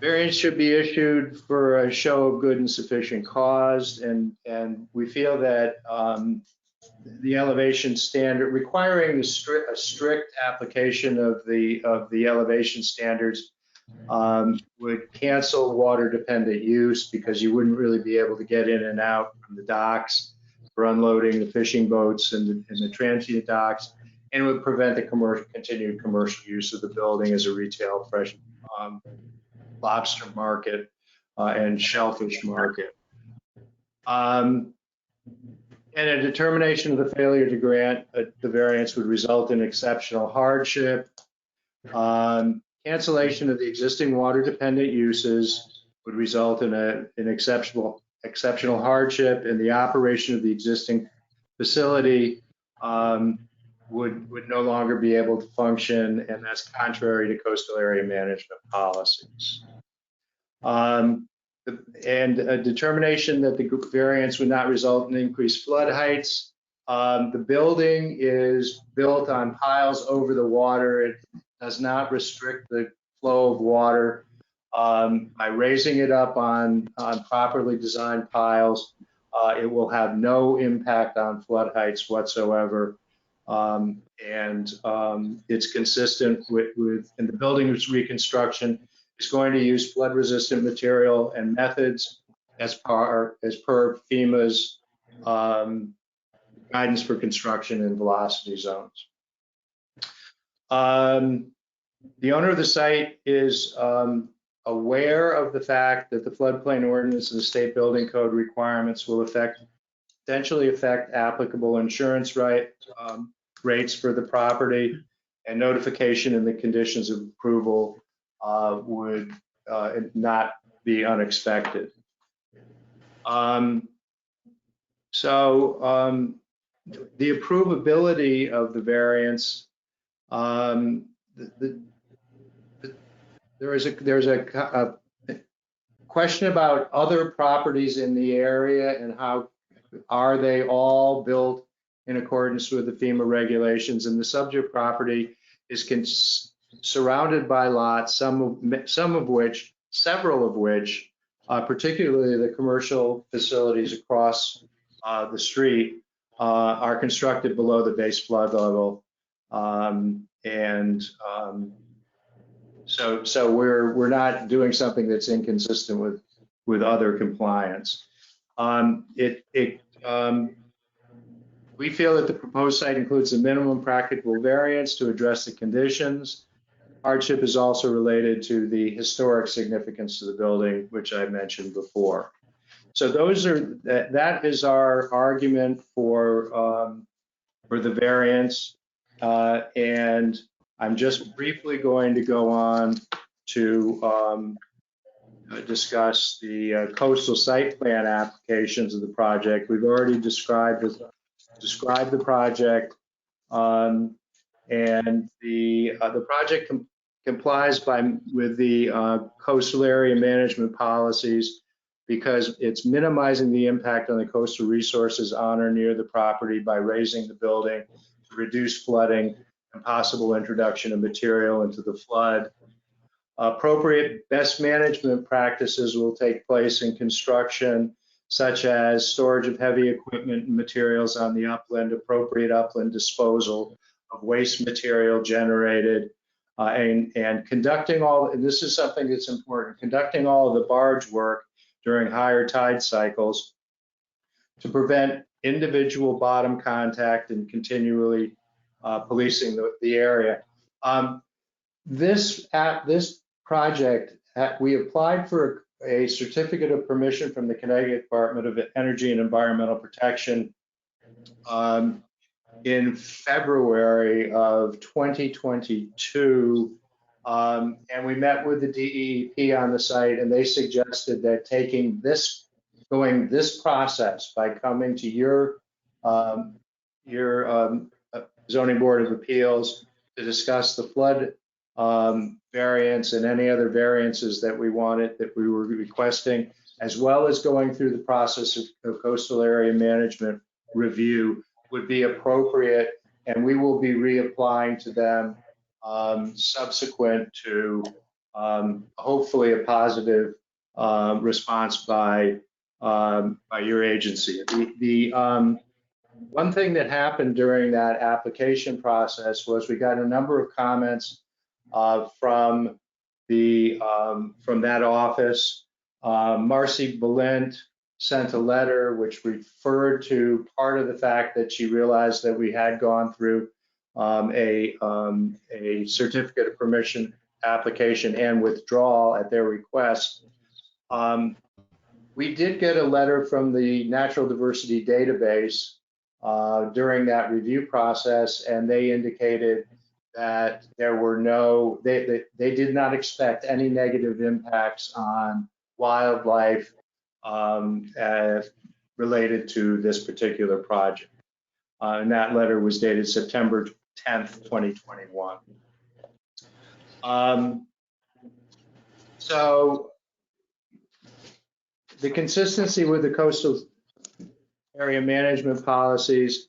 Variance should be issued for a show of good and sufficient cause, and we feel that the elevation standard, requiring a strict application of the elevation standards would cancel water-dependent use, because you wouldn't really be able to get in and out from the docks for unloading the fishing boats and the transient docks, and would prevent the continued commercial use of the building as a retail fresh lobster market and shellfish market. And a determination of the failure to grant the variance would result in exceptional hardship. Cancellation of the existing water-dependent uses would result in an exceptional hardship, and the operation of the existing facility would no longer be able to function, and that's contrary to coastal area management policies. And a determination that the variance would not result in increased flood heights. The building is built on piles over the water. It does not restrict the flow of water. By raising it up on properly designed piles, it will have no impact on flood heights whatsoever. And it's consistent with and the building's reconstruction is going to use flood resistant material and methods as per FEMA's guidance for construction in velocity zones. The owner of the site is aware of the fact that the floodplain ordinance and the state building code requirements will potentially affect applicable insurance rates for the property, and notification in the conditions of approval would not be unexpected. The approvability of the variance, there's a question about other properties in the area and how are they all built in accordance with the FEMA regulations, and the subject property is surrounded by lots, several of which, particularly the commercial facilities across the street, are constructed below the base flood level. So we're not doing something that's inconsistent with other compliance. We feel that the proposed site includes a minimum practical variance to address the conditions. Hardship is also related to the historic significance of the building, which I mentioned before. So that is our argument for the variance. And I'm just briefly going to go on to discuss the coastal site plan applications of the project. We've already described the project, and the project complies with the coastal area management policies because it's minimizing the impact on the coastal resources on or near the property by raising the building to reduce flooding and possible introduction of material into the flood. Appropriate best management practices will take place in construction, such as storage of heavy equipment and materials on the upland, appropriate upland disposal of waste material generated, and conducting and this is something that's important, conducting all of the barge work during higher tide cycles to prevent individual bottom contact and continually policing the area. This project, we applied for a certificate of permission from the Connecticut Department of Energy and Environmental Protection in February of 2022. And we met with the DEP on the site, and they suggested that going this process by coming to your zoning board of appeals to discuss the flood variance and any other variances that we were requesting, as well as going through the process of coastal area management review, would be appropriate, and we will be reapplying to them subsequent to hopefully a positive response by your agency. The one thing that happened during that application process was we got a number of comments from that office. Marcy Balint sent a letter which referred to part of the fact that she realized that we had gone through a certificate of permission application and withdrawal at their request. We did get a letter from the Natural Diversity Database during that review process, and they indicated that there were they did not expect any negative impacts on wildlife related to this particular project. And that letter was dated September 10th, 2021. So the consistency with the coastal area management policies,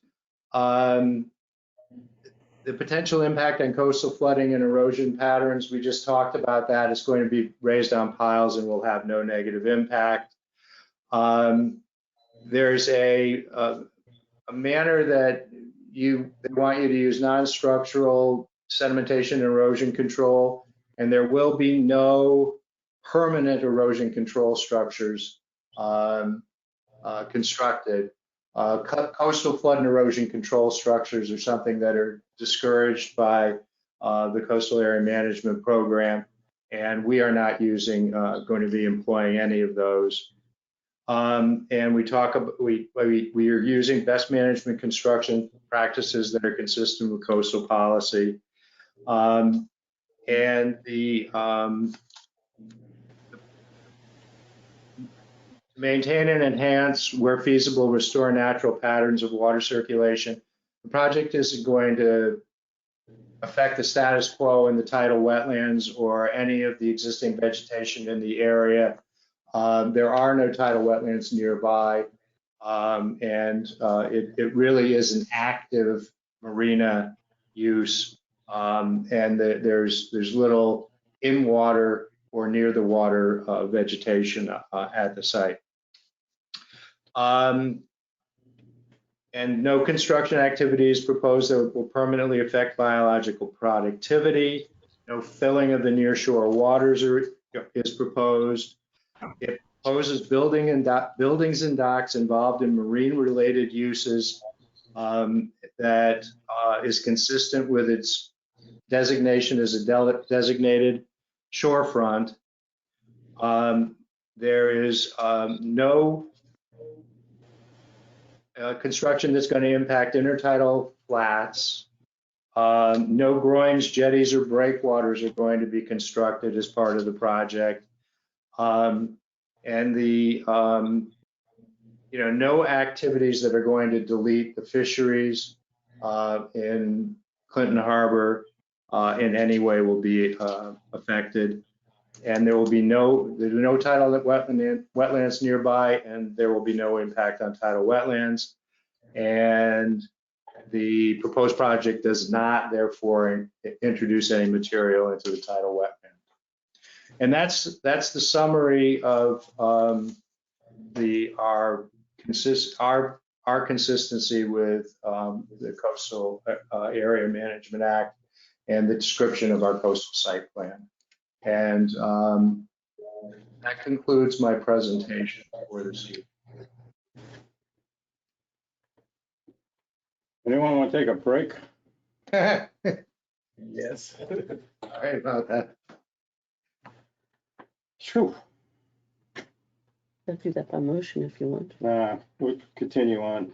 the potential impact on coastal flooding and erosion patterns, we just talked about that. It's going to be raised on piles and will have no negative impact. There's a manner that they want you to use non-structural sedimentation and erosion control, and there will be no permanent erosion control structures constructed. Coastal flood and erosion control structures are something that are discouraged by the Coastal Area Management Program, and we are not going to be employing any of those. And we talk about, we are using best management construction practices that are consistent with coastal policy. And maintain and enhance, where feasible, restore natural patterns of water circulation. The project isn't going to affect the status quo in the tidal wetlands or any of the existing vegetation in the area. There are no tidal wetlands nearby, and it really is an active marina use, and there's little in water or near the water vegetation at the site. And no construction activities proposed that will permanently affect biological productivity. No filling of the nearshore waters is proposed. It proposes buildings and docks involved in marine-related uses that is consistent with its designation as a designated shorefront. There is no construction that's going to impact intertidal flats. No groins, jetties, or breakwaters are going to be constructed as part of the project. And no activities that are going to delete the fisheries in Clinton Harbor in any way will be affected. And there will be no tidal wetlands nearby, and there will be no impact on tidal wetlands. And the proposed project does not, therefore, introduce any material into the tidal wetland. And that's the summary of our consistency with the Coastal Area Management Act and the description of our coastal site plan. And that concludes my presentation for this evening. Anyone want to take a break? Yes. Sorry about that. Phew. I'll do that by motion if you want. We'll continue on.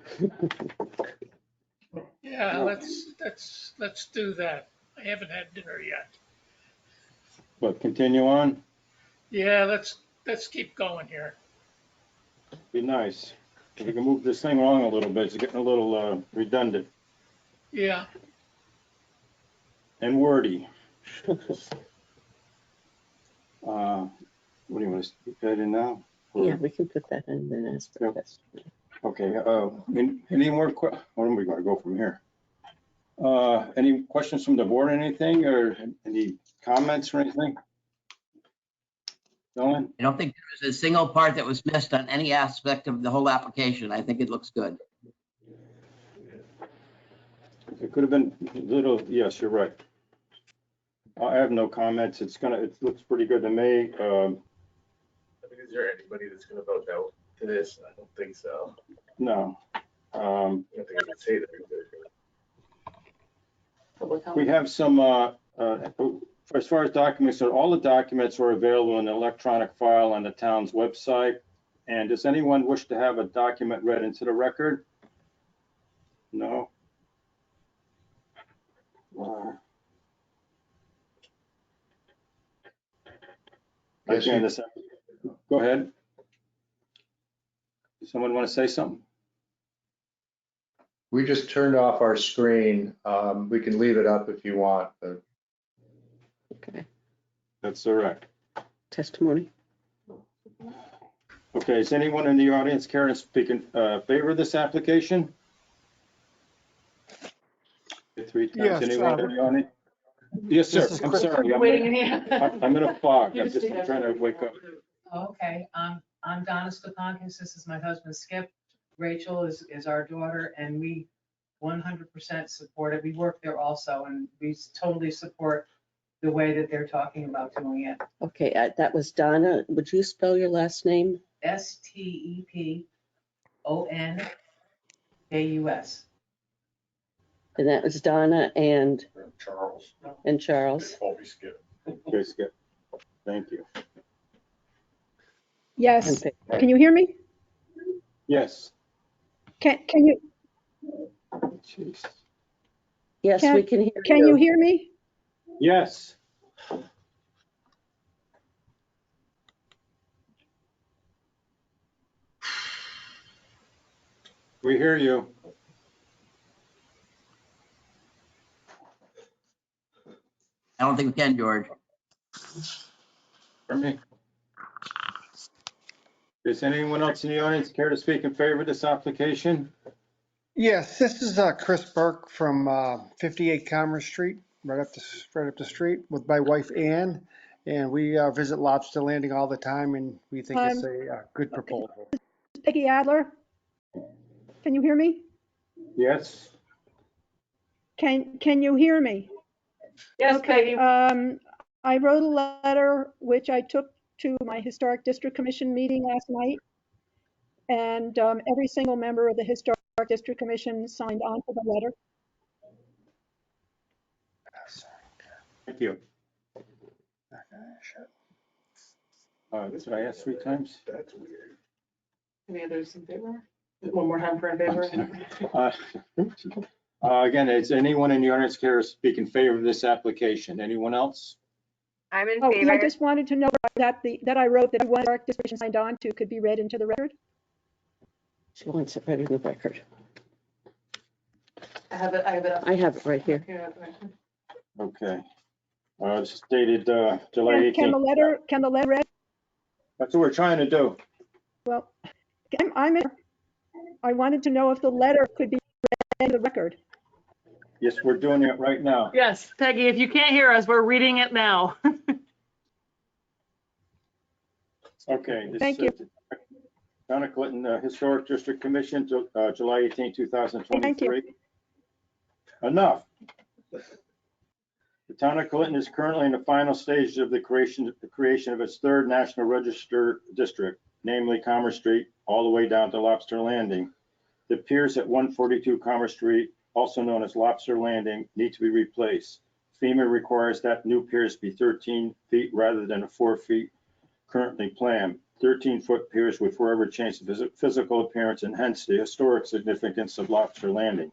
Yeah, let's do that. I haven't had dinner yet. But continue on, Yeah, let's keep going here. be nice. We can move this thing along a little bit. It's getting a little redundant Yeah, and wordy. What do you want to put that in now? Yeah, we can put that in then ask for this. Okay, any more where are we going to go from here? Any questions from the board, anything, or any comments or anything? Dylan? I don't think there was a single part that was missed on any aspect of the whole application. I think it looks good. It could have been a little, yes, you're right. I have no comments. It looks pretty good to me. Is there anybody that's going to vote no to this? I don't think so. No. I don't think I can say that. We have some, as far as documents, so all the documents are available in an electronic file on the town's website. And does anyone wish to have a document read into the record? No? Again, go ahead. Does someone want to say something? We just turned off our screen. We can leave it up if you want, but. Okay. That's all right. Testimony. Okay, is anyone in the audience care to speak in favor of this application? 3 times. Yes, Anyone in the audience? Yes, sir. I'm sorry. I'm in a fog. I'm just trying to wake up. Okay, I'm Donna Stepankis. This is my husband Skip. Rachel is our daughter, and we 100% support it. We work there also, and we totally support the way that they're talking about doing it. Okay, that was Donna. Would you spell your last name? Steponkus. And that was Donna and Charles. Charles. Colby Skip. Okay, Skip. Thank you. Yes. Can you hear me? Yes. Can you? Jeez. Yes, we can hear you. Can you hear me? Yes. We hear you. I don't think we can, George. For me. Does anyone else in the audience care to speak in favor of this application? Yes, this is Chris Burke from 58 Commerce Street, right up the street with my wife Ann. And we visit Lobster Landing all the time, and we think it's a good proposal. Peggy Adler. Can you hear me? Yes. Can you hear me? Yes, Okay. Peggy. I wrote a letter which I took to my Historic District Commission meeting last night. And every single member of the Historic District Commission signed on to the letter. Thank you. Did I ask 3 times? That's weird. Any others in favor? One more time for in favor. Again, is anyone in the audience care to speak in favor of this application? Anyone else? I'm in Oh, favor. I just wanted to know that that I wrote that one Historic District Commission signed on to could be read into the record. She wants it read in the record. I have it up. I have it right here. Okay. It's dated July 18th. Can the letter read? That's what we're trying to do. Well, I wanted to know if the letter could be read in the record. Yes, we're doing it right now. Yes, Peggy, if you can't hear us, we're reading it now. Okay. Thank you. Town of Clinton Historic District Commission, July 18, 2023. Thank you. Enough. The town of Clinton is currently in the final stages of the creation of its 3rd National Register district, namely Commerce Street, all the way down to Lobster Landing. The piers at 142 Commerce Street, also known as Lobster Landing, need to be replaced. FEMA requires that new piers be 13 feet rather than the 4 feet currently planned. 13-foot piers would forever change the physical appearance and hence the historic significance of Lobster Landing.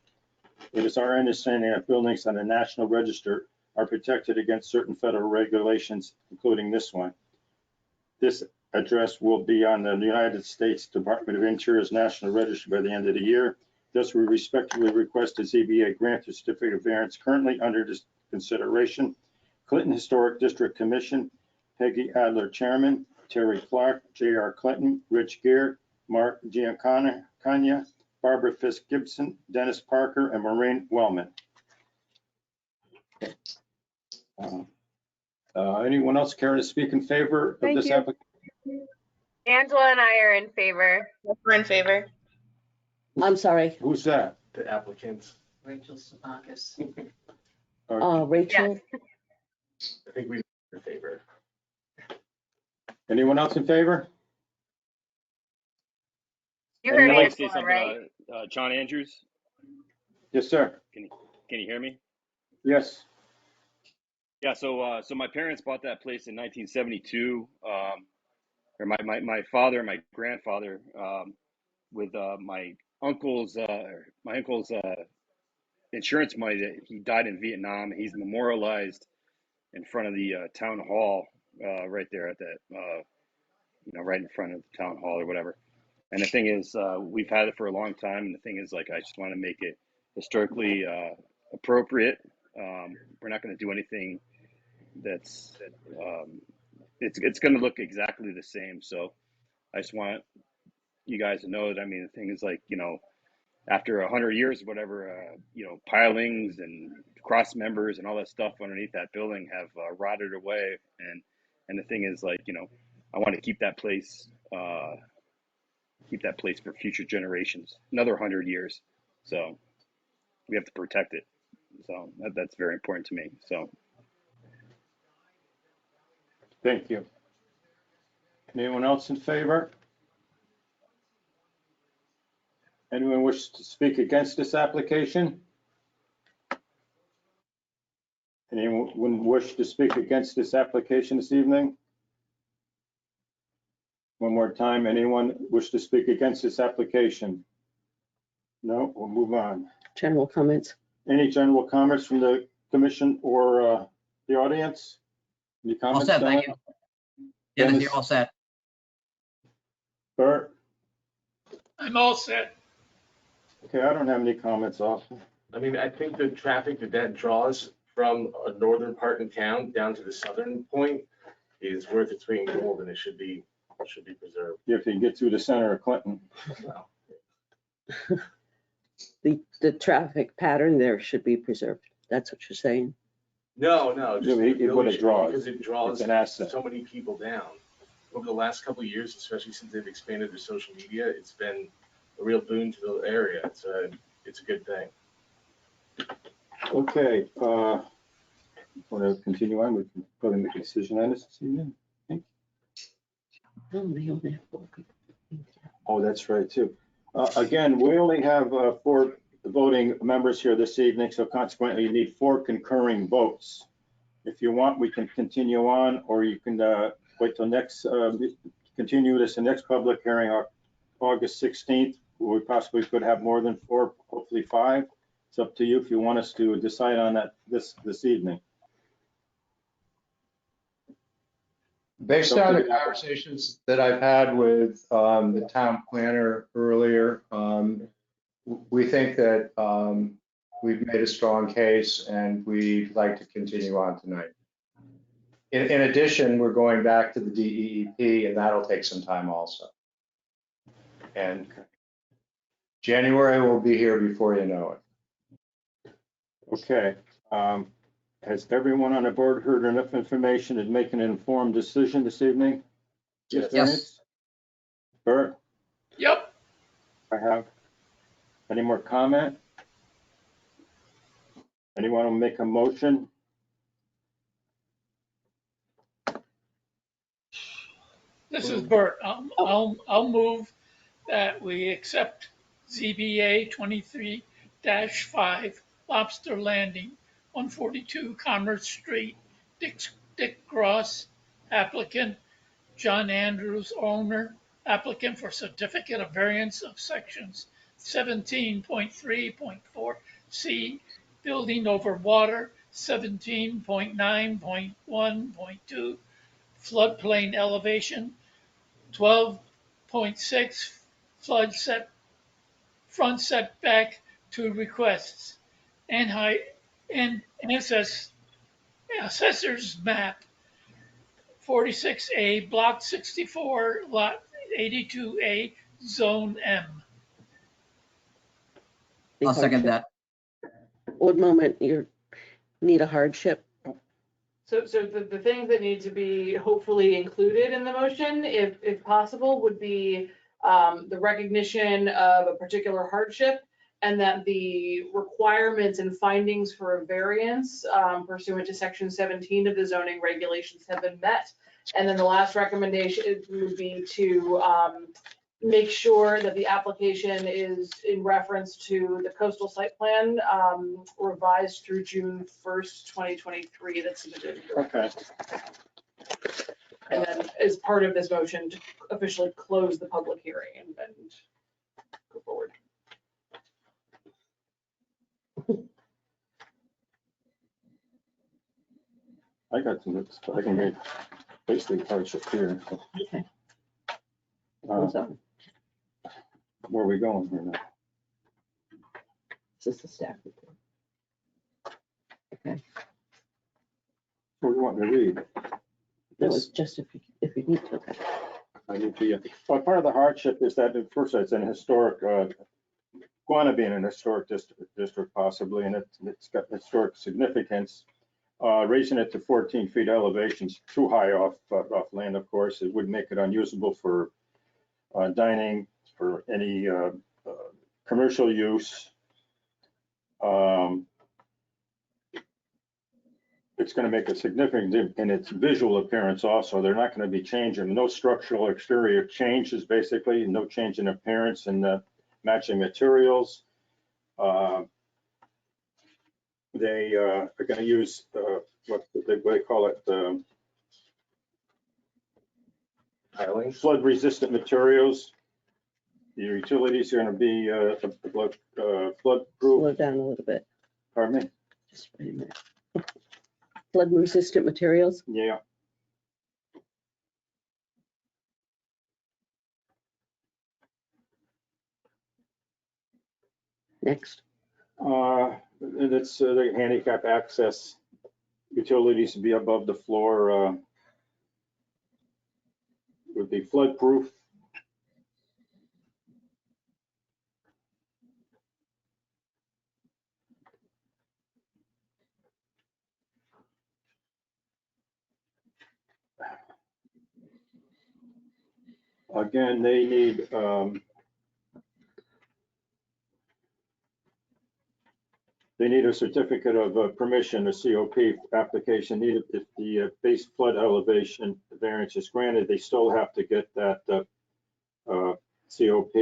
It is our understanding that buildings on the National Register are protected against certain federal regulations, including this one. This address will be on the United States Department of Interior's National Register by the end of the year. Thus, we respectfully request the ZBA grant the certificate of variance currently under consideration. Clinton Historic District Commission, Peggy Adler, Chairman, Terry Clark, J.R. Clinton, Rich Gear, Mark Giancana, Barbara Fisk Gibson, Dennis Parker, and Maureen Wellman. Anyone else care to speak in favor of this application? Angela and I are in favor. We're in favor. I'm sorry. Who's that? The applicants. Rachel Sabakis. Rachel? I think we're in favor. Anyone else in favor? You heard I'd like to say Angela, something, right? John Andrews, Yes, sir. can you hear me? Yes. Yeah, so my parents bought that place in 1972, or my father and my grandfather, with my uncle's insurance money. That he died in Vietnam. He's memorialized in front of the town hall, right there at that, right in front of the town hall or whatever. And the thing is, we've had it for a long time. And the thing is, like, I just want to make it historically appropriate. We're not going to do anything that's it's going to look exactly the same. So I just want you guys to know that, I mean, the thing is, like, after 100 years, whatever, pilings and cross members and all that stuff underneath that building have rotted away. And the thing is, like, I want to keep that place for future generations, another 100 years. So we have to protect it. So that's very important to me. So. Thank you. Anyone else in favor? Anyone wish to speak against this application? Anyone wish to speak against this application this evening? One more time, anyone wish to speak against this application? No, we'll move on. General comments. Any general comments from the commission or the audience? Any All comments? set, thank you. Dennis, Dennis? you're all set. Bert? I'm all set. Okay, I don't have any comments also. I mean, I think the traffic that draws from a northern part in town down to the southern point is worth its weight in gold, and it should be preserved. If you get through the center of Clinton. Well, The traffic pattern there should be preserved. That's what you're saying. no, just Yeah, the what it village, draws. because it draws It's an asset. so many people down. Over the last couple of years, especially since they've expanded their social media, it's been a real boon to the area. It's a good thing. Okay, want to continue on? We can probably make a decision on this evening. Oh, that's right, too. Again, we only have 4 voting members here this evening, so consequently you need 4 concurring votes. If you want, we can continue on, or you can wait till next, continue this the next public hearing on August 16th. We possibly could have more than 4, hopefully 5. It's up to you if you want us to decide on that this evening. Based on the conversations that I've had with the town planner earlier, we think that we've made a strong case and we'd like to continue on tonight. In addition, we're going back to the DEEP and that'll take some time also. And January will be here before you know it. Okay. Has everyone on the board heard enough information to make an informed decision this evening? Yes. Bert, Yep. I have. Any more comment? Anyone will make a motion? This is Bert. I'll move that we accept ZBA 23-5 Lobster Landing, 142 Commerce Street, Dick Gross, applicant, John Andrews, owner, applicant for certificate of variance of sections 17.3.4 C, building over water, 17.9.1.2, floodplain elevation, 12.6 front setback to requests, and assessor's map 46A, block 64, lot 82A, zone M. I'll second that. One moment, you need a hardship. So the things that need to be hopefully included in the motion, if possible, would be the recognition of a particular hardship, and that the requirements and findings for a variance pursuant to section 17 of the zoning regulations have been met. And then the last recommendation would be to make sure that the application is in reference to the coastal site plan revised through June 1st, 2023 that's submitted. Okay. And then as part of this motion to officially close the public hearing and go forward. I got some, I can make basically hardship here. Okay. Where are we going here now? This is the staff report. Okay. What do you want me to read? That was just if you need to. Okay. I need to, well, part of the hardship is that first it's an historic, going to be in an historic district possibly, and it's got historic significance. Raising it to 14 feet elevation's too high off land, of course. It would make it unusable for dining, for any commercial use. It's going to make a significant in its visual appearance also. They're not going to be changing. No structural exterior changes, basically. No change in appearance and matching materials. The they are going to use what they call it, Tiling. flood-resistant materials. The utilities are going to be flood-proof. Slow down a little bit. Pardon me? Just wait a minute. Flood resistant materials. Yeah. Next. And it's the handicap access utilities to be above the floor, would be flood proof. Again, they need a certificate of permission, a COP application needed. If the base flood elevation variance is granted, they still have to get that COP.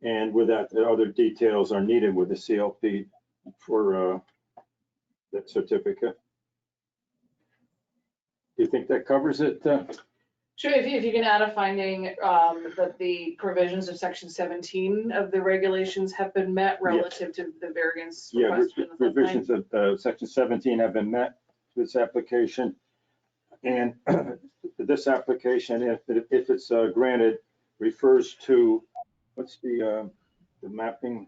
And with that, the other details are needed with the COP for that certificate. Do you think that covers it? Sure, if you can add a finding that the provisions of section 17 of the regulations have been met relative to the variance Yeah, requested in the floodplain. revisions of section 17 have been met to this application. And this application, if it's granted, refers to, what's the mapping?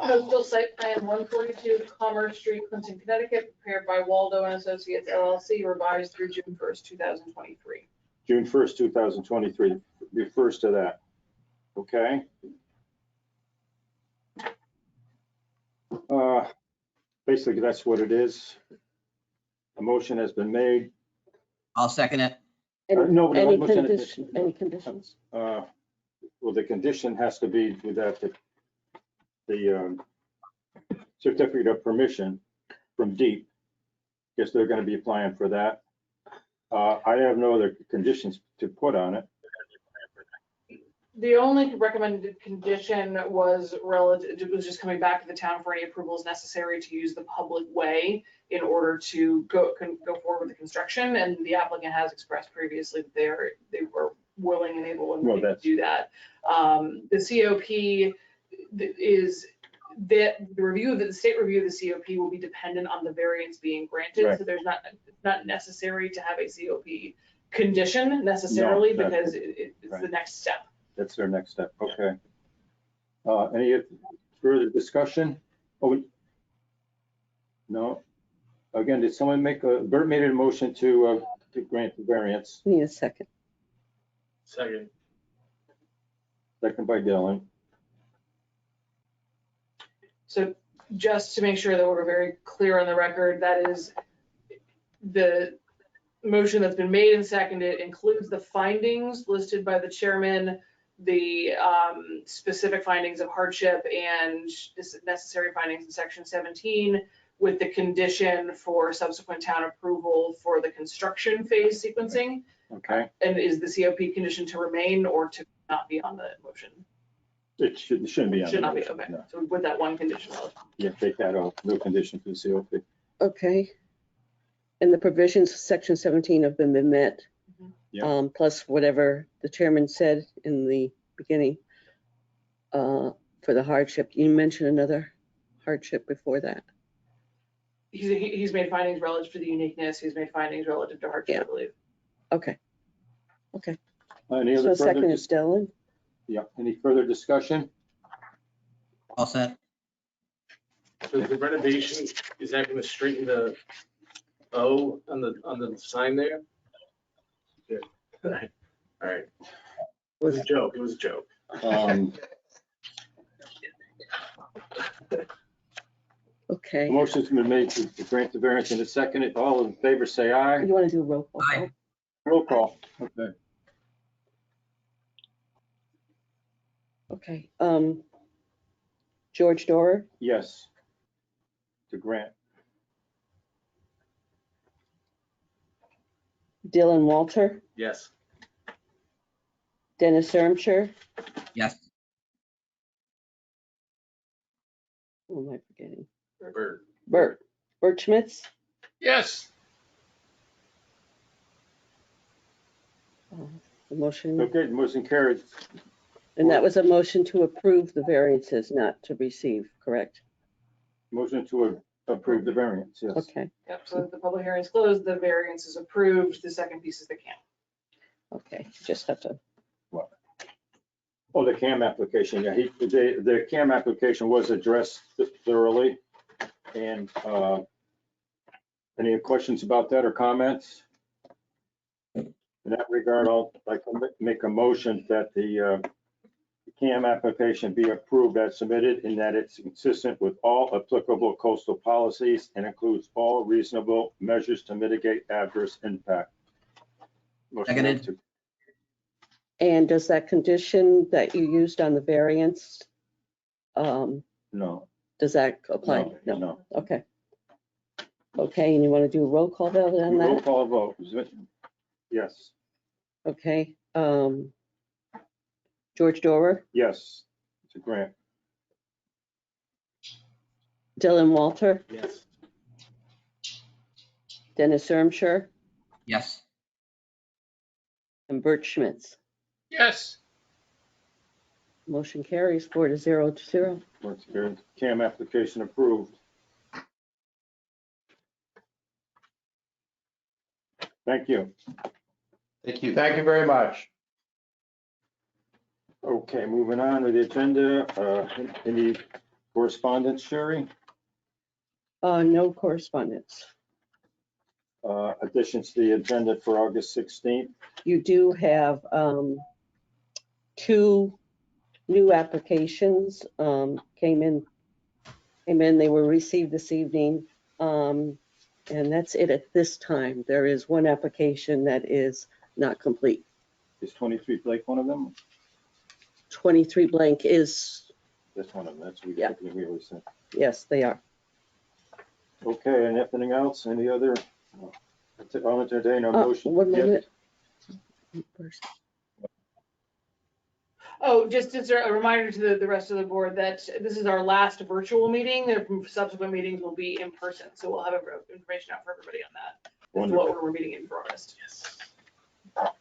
Coastal Site Plan 142 Commerce Street, Clinton, Connecticut, prepared by Waldo and Associates LLC, revised through June 1st, 2023. June 1st, 2023 refers to that. Okay. Basically, that's what it is. A motion has been made. I'll second it. No, Any motion- conditions? Well, the condition has to be with that, the certificate of permission from DEEP. Guess they're going to be applying for that. I have no other conditions to put on it. The only recommended condition was relative, it was just coming back to the town for any approvals necessary to use the public way in order to go forward with the construction. And the applicant has expressed previously that they were willing and able and willing to do that. The COP is the review of the state review of the COP will be dependent on the variance being granted. Right. So there's not necessary to have a COP condition necessarily, No, because it's right. the next step. That's their next step. Okay. Any further discussion? Oh, no. Again, did someone Bert made a motion to grant the variance. Need a second. Second. Second by Dylan. So just to make sure that we're very clear on the record, that is the motion that's been made and seconded includes the findings listed by the chairman, the specific findings of hardship and necessary findings in section 17, with the condition for subsequent town approval for the construction phase sequencing. Okay. And is the COP condition to remain or to not be on the motion? It shouldn't be on. Should the not be, motion, okay. no. So with that one condition. Yeah, take that off. No condition for the COP. Okay. And the provisions of section 17 have been met. Yeah. Plus whatever the chairman said in the beginning for the hardship. You mentioned another hardship before that. He's made findings relative to the uniqueness. He's made findings relative to hardship, I believe. Okay. Okay. Any So other second further? is Dylan. Yeah. Any further discussion? All set. So the renovation, is that going to straighten the O on the sign there? Good. All right. It was a joke. It was a joke. Okay. The motion's been made to grant the variance and a second. All in favor, say aye. You want to do a roll call? Aye. Roll call. Okay. Okay. George Dorer, Yes. To grant. Dylan Walter, Yes. Dennis Ermshire, Yes. Who am I forgetting? Bert. Bert Schmitz? Yes. The motion, Okay, motion carried. and that was a motion to approve the variances, not to receive, correct? Motion to approve the variance, yes. Okay, Yep, so the public hearing is closed, the variance is approved, the second piece is the CAM. okay, just have to, Oh, the CAM application, yeah, the CAM application was addressed thoroughly. And any questions about that or comments? In that regard, I'll like to make a motion that the CAM application be approved as submitted in that it's consistent with all applicable coastal policies and includes all reasonable measures to mitigate adverse impact. Motion Seconded. to- and does that condition that you used on the variance, No. does that apply? No. Okay. Okay, and you want to do a roll call vote on Roll that? call vote. Yes. Okay, George Dorer, Yes. It's a grant. Dylan Walter, Yes. Dennis Ermshire, Yes. and Bert Schmitz. Yes. Motion carries 4-0. Motion carried. CAM application approved. Thank you. Thank you. Thank you very much. Okay, moving on to the agenda. Any correspondence, Sherry? No correspondence. Additions to the agenda for August 16th. You do have 2 new applications came in. They were received this evening. And that's it at this time. There is one application that is not complete. Is 23 Blake one of them? 23 blank is, That's one of them. That's what Yeah. we always said. yes, they are. Okay, and anything else? Any other? I'll entertain a motion. 1 Yes. minute. Oh, just as a reminder to the rest of the board that this is our last virtual meeting. The subsequent meetings will be in person. So we'll have information out for everybody on that. As to what we're meeting in for August.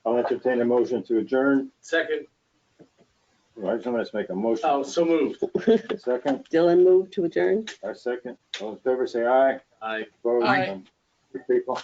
I'll entertain a motion to adjourn. Second. Right, somebody's make a motion. Oh, so moved. Second, Dylan moved to adjourn. I second. All in favor, say aye. Aye. Opposed? Aye. None. Good people.